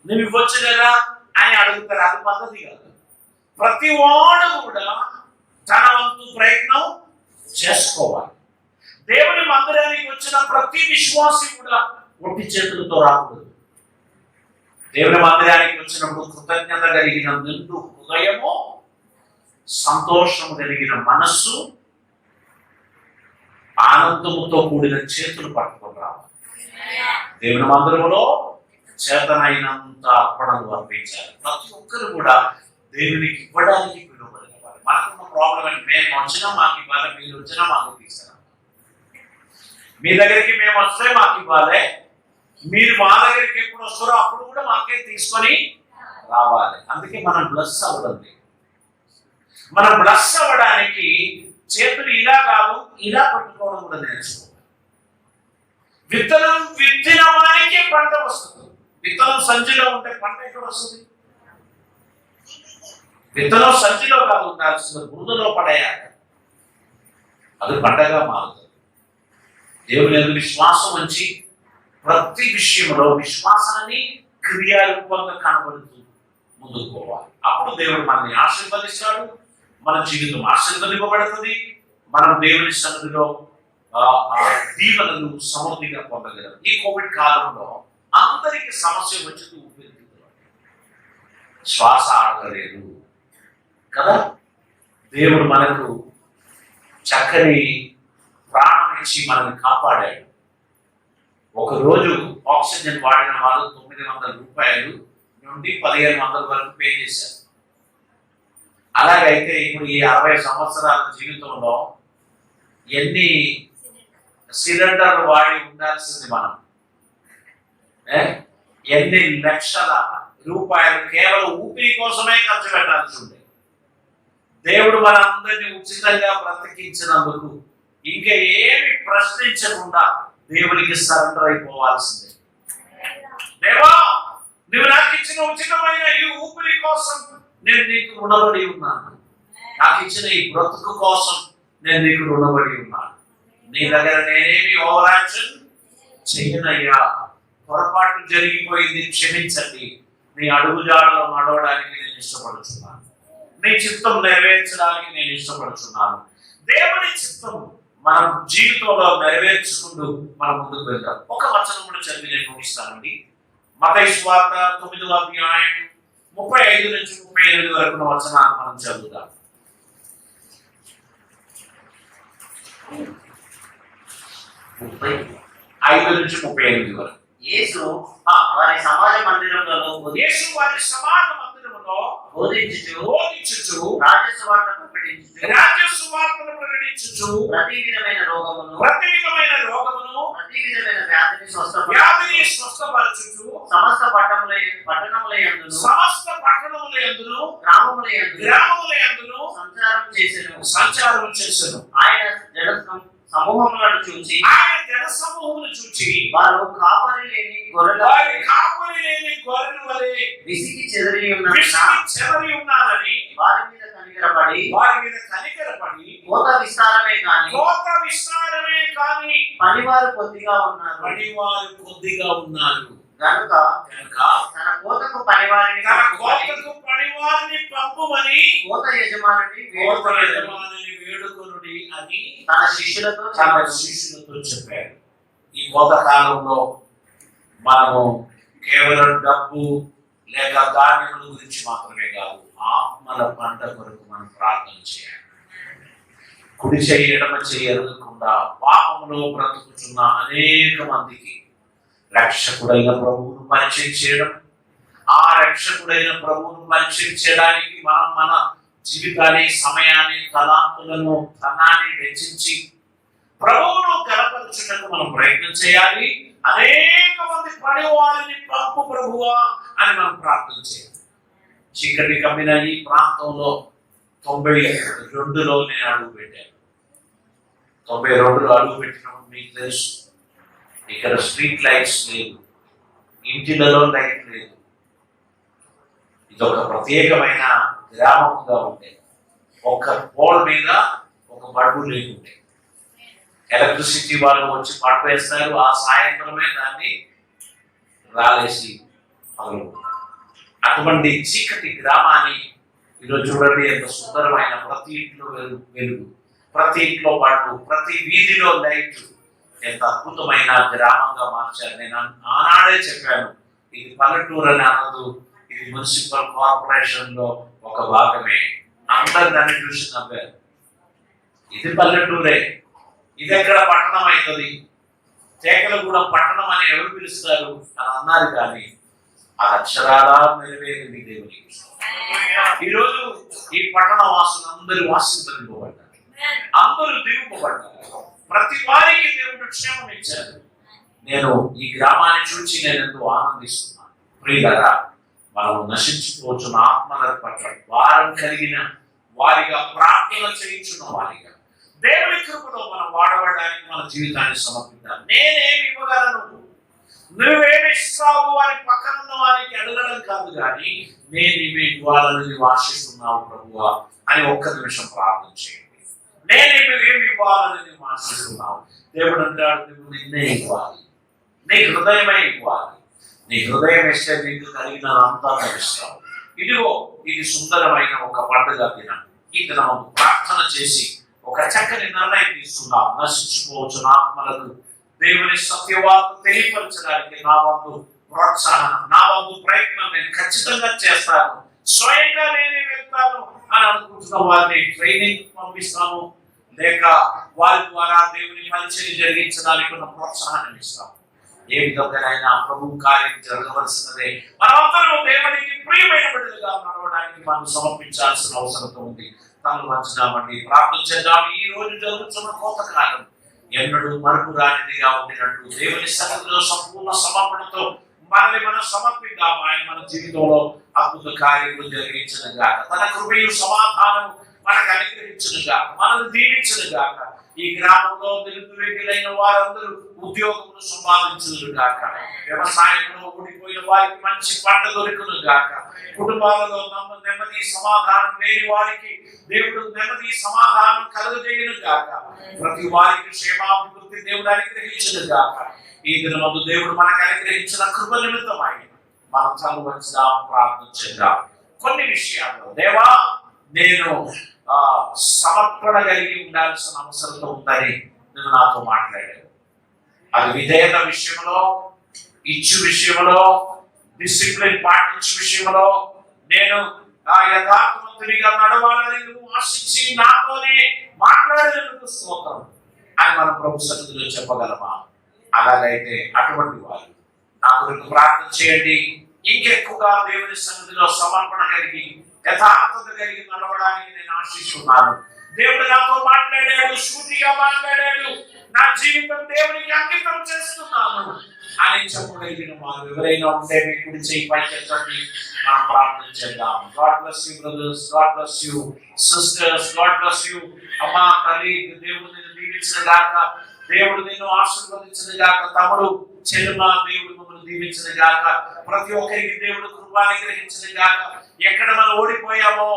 నువ్వు ఇవ్వచ్చు కదా అని అడుగుతారు. అది పద్ధతి కాదు. ప్రతి వాడు కూడా తన వంతు ప్రయత్నం చేసుకోవాలి. దేవుని మందిరానికి వచ్చిన ప్రతి విశ్వాసి కూడా ఒట్టి చేతులతో రాకూడదు. దేవుని మందిరానికి వచ్చినప్పుడు కృతజ్ఞత కలిగిన నిండు హృదయము, సంతోషము కలిగిన మనస్సు, ఆనందముతో కూడిన చేతులు పట్టుకొని రావాలి. దేవుని మందిరంలో చేతనైనంత అర్పణలు అర్పించాలి. ప్రతి ఒక్కరు కూడా దేవునికి ఇవ్వడానికి పిలువబడేవారు. మనకున్న ప్రాబ్లం అంటే మేము వచ్చినా మాకు ఇవ్వాలి, మీరు వచ్చినా మాకు తీసుకురా. మీ దగ్గరికి మేము వస్తే మాకు ఇవ్వాలి, మీరు మా దగ్గరికి ఎప్పుడు వస్తారో అప్పుడు కూడా మాకే తీసుకొని రావాలి. అందుకే మనం బ్లెస్ అవ్వడం. మనం బ్లెస్ అవ్వడానికి చేతులు ఇలా కాదు, ఇలా పట్టుకోవడం కూడా నేర్చుకోవాలి. విత్తనం విత్తిన వారికి పంట వస్తుంది. విత్తనం సంచిలో ఉంటే పంట ఎక్కడ వస్తుంది? విత్తనం సంచిలో కాదు ఉండాల్సింది, బురదలో పడేయాలి. అది పంటగా మారుతుంది. దేవుని యందు విశ్వాసం ఉంచి ప్రతి విషయంలో విశ్వాసాన్ని క్రియారూపంగా కనబడుతూ ముందుకు పోవాలి. అప్పుడు దేవుడు మనల్ని ఆశీర్వదిస్తాడు. మన జీవితం ఆశీర్వదింపబడుతుంది. మనం దేవుని సన్నిధిలో దీవెనలు సమృద్ధిగా పొందగలం. ఈ కోవిడ్ కాలంలో అందరికీ సమస్య వచ్చి ఊపిరితిత్తులు, శ్వాస ఆడలేదు కదా. దేవుడు మనకు చక్కని ప్రాణం ఇచ్చి మనల్ని కాపాడాడు. ఒకరోజు ఆక్సిజన్ వాడిన వాళ్ళు 900 రూపాయలు నుండి 1500 వరకు పే చేశారు. అలాగైతే ఇప్పుడు ఈ 60 సంవత్సరాల జీవితంలో ఎన్ని సిలిండర్లు వాడి ఉండాల్సింది మనం? ఎన్ని లక్షల రూపాయలు కేవలం ఊపిరి కోసమే ఖర్చు పెట్టాల్సి ఉంది. దేవుడు మనందరినీ ఉచితంగా బ్రతికించినందుకు ఇంకా ఏమి ప్రశ్నించకుండా దేవునికి సరెండర్ అయిపోవాల్సిందే. దేవా, నువ్వు నాకు ఇచ్చిన ఉచితమైన ఈ ఊపిరి కోసం నేను నీకు రుణపడి ఉన్నాను. నాకు ఇచ్చిన ఈ బ్రతుకు కోసం నేను నీకు రుణపడి ఉన్నాను. నీ దగ్గర నేనేమి ఓవర్ యాక్షన్ చెయ్యనయ్యా. పొరపాటు జరిగిపోయింది, క్షమించండి. నీ అడుగుజాడలో నడవడానికి నేను ఇష్టపడుతున్నాను. నీ చిత్తం నెరవేర్చడానికి నేను ఇష్టపడుతున్నాను. దేవుని చిత్తం మనం జీవితంలో నెరవేర్చుకుంటూ మనం ముందుకు వెళ్తాం. ఒక వచనం కూడా చదివి నేను ముగిస్తానండి. మత్తయి సువార్త 9వ అధ్యాయం 35 నుంచి 38 వరకు వచనాన్ని మనం చదువుతాం. 35 నుంచి 38 వరకు. యేసు వారి సమాజ మందిరంలో బోధించుచు రాజ్యసువార్తను ప్రకటించుచు ప్రతి విధమైన రోగమును ప్రతి విధమైన వ్యాధిని స్వస్థపరచుచు సమస్త పట్టణములయందును గ్రామములయందును సంచారం చేసెను. ఆయన జన సమూహములను చూచి వారు కాపరి లేని గొర్రెల వలె విసిగి చెదరి ఉన్నారని వారి మీద కనికరపడి కోత విస్తారమే కాని పనివారు కొద్దిగా ఉన్నారు గనుక తన కోతకు పనివారిని పంపుమని కోత యజమానుని వేడుకొనుడి అని తన శిష్యులతో చెప్పారు. ఈ కోత కాలంలో మనము కేవలం డబ్బు లేక ధాన్యముల గురించి మాత్రమే కాదు, ఆత్మల పంట కొరకు మనం ప్రార్థన చేయాలి. కుడి చేయి ఎడమ చేయి ఎరగకుండా పాపంలో బ్రతుకుతున్న అనేక మందికి రక్షకుడైన ప్రభువును పరిచయం చేయడం, ఆ రక్షకుడైన ప్రభువును పరిచయం చేయడానికి మనం మన జీవితాన్ని, సమయాన్ని, తలాంతులను, ధనాన్ని వెచ్చించి ప్రభువును గణపరచుటకు మనం ప్రయత్నం చేయాలి. అనేక మంది పని వారిని పంపు ప్రభువా అని మనం ప్రార్థన చేయాలి. చీకటి కమ్మిన ఈ ప్రాంతంలో 92లో నేను అడుగు పెట్టాను. 92లో అడుగు పెట్టినప్పుడు మీకు తెలుసు, ఇక్కడ స్ట్రీట్ లైట్స్ లేవు, ఇంటిలలో లైట్ లేదు. ఇది ఒక ప్రత్యేకమైన గ్రామంగా ఉండేది. ఒక పోల్ మీద ఒక బల్బు లేకుండే. ఎలక్ట్రిసిటీ వాళ్ళు వచ్చి పడిపేస్తారు, ఆ సాయంత్రమే దాన్ని రాలేసి పగలగొడతారు. అటువంటి చీకటి గ్రామాన్ని ఈరోజు చూడండి, ఎంత సుందరమైన, ప్రతి ఇంట్లో వెలుగు, ప్రతి ఇంట్లో బల్బు, ప్రతి వీధిలో లైట్, ఎంత అద్భుతమైన గ్రామంగా మార్చారు. నేను ఆనాడే చెప్పాను, ఇది పల్లెటూరు అని అనదు, ఇది మున్సిపల్ కార్పొరేషన్ లో ఒక భాగమే. అందరు దాన్ని చూసి నవ్వారు. ఇది పల్లెటూరే, ఇది ఎక్కడ పట్టణం అవుతుంది, తేకలగూడెం పట్టణం అని ఎవరు పిలుస్తారు అని అన్నారు. కానీ ఆ అక్షరాలా నెరవేరింది దేవునికి. ఈరోజు ఈ పట్టణ వాసులు అందరూ ఆశీర్వదింపబడ్డారు, అందరూ దీవింపబడ్డారు. ప్రతి వారికి దేవుడు క్షేమం ఇచ్చారు. నేను ఈ గ్రామాన్ని చూసి నేను ఎంతో ఆనందిస్తున్నాను. ప్రియులారా, మనం నశించుకోవచ్చున్న ఆత్మల పట్ల వారం కలిగిన వారిగా, ప్రార్థన చేయించున్న వారిగా, దేవుని కృపలో మనం వాడబడడానికి మన జీవితాన్ని సమర్పిద్దాం. నేనేమి ఇవ్వగలను, నువ్వేమి ఇస్తావు అని పక్కనున్న వారికి అడగడం కాదు, కానీ నేను ఇవి ఇవ్వాలని నువ్వు ఆశిస్తున్నావు ప్రభువా అని ఒక్క నిమిషం ప్రార్థన చేయండి. నేను ఏమి ఇవ్వాలని నువ్వు ఆశిస్తున్నావు. దేవుడు అంటాడు, నువ్వు నిన్నే ఇవ్వాలి, నీ హృదయమే ఇవ్వాలి. నీ హృదయం ఇస్తే నీకు కలిగినంతా ఇస్తావు. ఇదిగో ఇది సుందరమైన ఒక పండుగ దినం. ఈ దినం ప్రార్థన చేసి ఒక చక్కని నిర్ణయం తీసుకున్నాం. నశించుకోవచ్చు ఆత్మలకు దేవుని సత్యవార్త తెలియపరచడానికి నా వంతు ప్రోత్సాహం, నా వంతు ప్రయత్నం నేను ఖచ్చితంగా చేస్తాను. స్వయంగా నేనే వెళ్తాను అని అనుకుంటున్న వారిని ట్రైనింగ్ పంపిస్తాము, లేక వారి ద్వారా దేవుని పరిచయం జరిగించడానికి ఉన్న ప్రోత్సాహాన్ని ఇస్తాము. ఏ విధంగానైనా ప్రభు కార్యం జరగవలసినదే. మనమందరం దేవునికి ప్రియమైన బిడ్డలుగా నడవడానికి మనం సమర్పించాల్సిన అవసరం ఉంది. తను వంచుదామండి, ప్రార్థన చేద్దాం. ఈ రోజు జరుగుతున్న కోతకాలం ఎన్నడూ మరుపు రానిదిగా ఉండినట్టు దేవుని సన్నిధిలో సంపూర్ణ సమర్పణతో మనల్ని మనం సమర్పిద్దాం. ఆయన మన జీవితంలో అద్భుత కార్యములు జరిగించిన గాక, తన కృపయు సమాధానం మనకు అనుగ్రహించిన గాక, మనల్ని దీవించిన గాక. ఈ గ్రామంలో నిరుద్యోగులైన వారందరూ ఉద్యోగములు సంపాదించును గాక, వ్యవసాయంలో ఊడిపోయిన వారికి మంచి పంట దొరుకును గాక, కుటుంబాలలో నెమ్మది సమాధానం లేని వారికి దేవుడు నెమ్మది సమాధానం కలుగజేయును గాక, ప్రతి వారికి క్షేమాభివృద్ధి దేవుడు అనుగ్రహించును గాక. ఈ దినమందు దేవుడు మనకు అనుగ్రహించిన కృప నిమిత్తమై మనం తల వంచుదాం, ప్రార్థన చేద్దాం. కొన్ని విషయాల్లో దేవా నేను సమర్పణ కలిగి ఉండాల్సిన అవసరం ఉందని నువ్వు నాతో మాట్లాడావు. అది విధేయత విషయంలో, ఇచ్చు విషయంలో, డిసిప్లిన్ పాటించే విషయంలో నేను యథార్థవంతుడిగా నడవాలని నువ్వు ఆశించి నాతోనే మాట్లాడేందుకు స్తోత్రం అని మన ప్రభు సన్నిధిలో చెప్పగలమా? అలాగైతే అటువంటి వారు నా కొరకు ప్రార్థన చేయండి. ఇంకెక్కువగా దేవుని సన్నిధిలో సమర్పణ కలిగి, యథార్థత కలిగి నడవడానికి నేను ఆశిస్తున్నాను. దేవుడు నాతో మాట్లాడాడు, సూటిగా మాట్లాడాడు, నా జీవితం దేవునికి అంకితం చేస్తున్నాను అని చెప్పగలిగిన వారు ఎవరైనా ఉంటే మీ కుడి చేయి పైకెత్తండి, మనం ప్రార్థన చేద్దాం. God bless you brothers, God bless you sisters, God bless you. అమ్మా తల్లి, దేవుడు నిన్ను దీవించిన గాక, దేవుడు నిన్ను ఆశీర్వదించిన గాక. తమ్ముడు, చెల్లెమ్మ, దేవుడు మమ్మల్ని దీవించిన గాక. ప్రతి ఒక్కరికి దేవుడు కృపాన్ని గ్రహించిన గాక. ఎక్కడ మనం ఓడిపోయామో,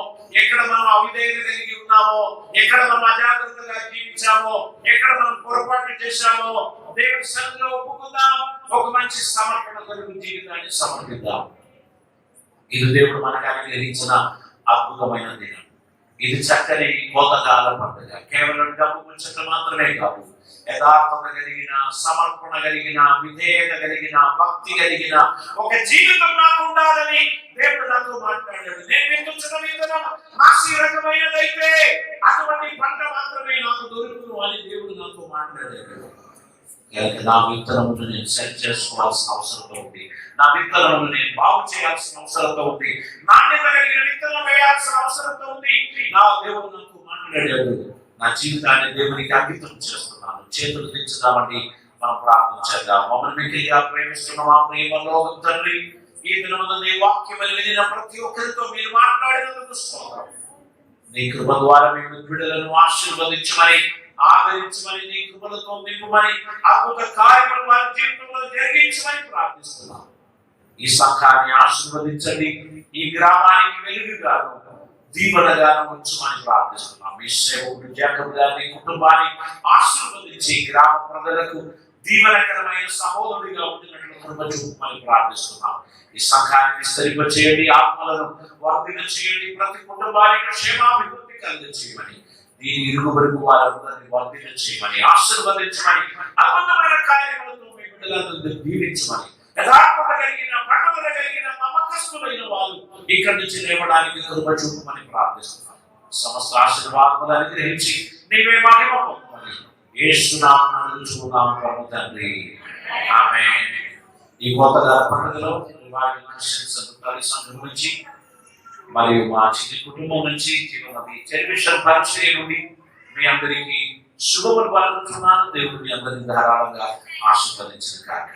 ఎక్కడ మనం అవిధేయత కలిగి ఉన్నామో, ఎక్కడ మనం అజాగ్రత్తగా జీవించామో, ఎక్కడ మనం పొరపాటు చేశామో దేవుడి సన్నిధిలో ఒప్పుకుందాం. ఒక మంచి సమర్పణ కలిగి జీవితాన్ని సమర్పిద్దాం. ఇది దేవుడు మనకు అనుగ్రహించిన అద్భుతమైన దినం. ఇది చక్కని కోతకాల పండుగ. కేవలం డబ్బు ముచ్చట మాత్రమే కాదు, యథార్థత కలిగిన, సమర్పణ కలిగిన, విధేయత కలిగిన, భక్తి కలిగిన ఒక జీవితం నాకు ఉండాలని దేవుడు నాతో మాట్లాడాడు. నేను విత్తుచున్న విత్తనం ఆశీర్వదమైనదైతే అటువంటి పంట మాత్రమే నాకు దొరుకును అని దేవుడు నాతో మాట్లాడాడు. నా విత్తనమును నేను సెట్ చేసుకోవాల్సిన అవసరం ఉంది. నా విత్తనమును నేను బాగు చేయాల్సిన అవసరం ఉంది. నాణ్యత కలిగిన విత్తనం వేయాల్సిన అవసరం ఉంది. నా దేవుడు నాకు మాట్లాడాడు. నా జీవితాన్ని దేవునికి అంకితం చేస్తున్నాను. చేతులు దించుదామండి, మనం ప్రార్థన చేద్దాం. మమ్మల్ని మిగిలిగా ప్రేమిస్తున్న మా ప్రేమలో తండ్రి, ఈ దినమున నీ వాక్యం వినిన ప్రతి ఒక్కరితో మీరు మాట్లాడినందుకు స్తోత్రం. నీ కృప ద్వారా మేము బిడ్డలను ఆశీర్వదించమని, ఆదరించమని, నీ కృపలతో నింపమని, అద్భుత కార్యములు వారి జీవితంలో జరిగించమని ప్రార్థిస్తున్నాం. ఈ సంఘాన్ని ఆశీర్వదించండి, ఈ గ్రామానికి వెలుగుగాను దీవెనగాను ఉంచమని ప్రార్థిస్తున్నాం. మీ సేవకుడు జాకబ్ గారిని, కుటుంబాన్ని ఆశీర్వదించి గ్రామ ప్రజలకు దీవెనకరమైన సహోదరుడిగా ఉండినట్లు కృప చూపమని ప్రార్థిస్తున్నాం. ఈ సంఘాన్ని విస్తరింపచేయండి, ఆత్మలను వర్ధిల్ల చేయండి, ప్రతి కుటుంబానికి క్షేమాభివృద్ధి కలిగించేయమని, దీని ఇరుగుబరుగు వారందరినీ వర్ధిల్ల చేయమని, ఆశీర్వదించమని, అద్భుతమైన కార్యములతో మీ బిడ్డలందరినీ దీవించమని, యథార్థత కలిగిన, పట్టుదల కలిగిన, నమ్మకస్తులైన వారు ఇక్కడి నుంచి లేవడానికి కృప చూపమని ప్రార్థిస్తున్నాం. సమస్త ఆశీర్వాదములు అనుగ్రహించి నీవే మహిమ పొందమని యేసు నామమున అడుగుచున్నాము పరమ తండ్రి, ఆమేన్. ఈ కోతగాల పండుగలో సంఘం నుంచి మరియు మా చిన్న కుటుంబం నుంచి జీవనది టెలివిజన్ పరిచయం నుండి మీ అందరికీ శుభములు పలుకుతున్నాను. దేవుడు మీ అందరినీ ధారాళంగా ఆశీర్వదించిన కాక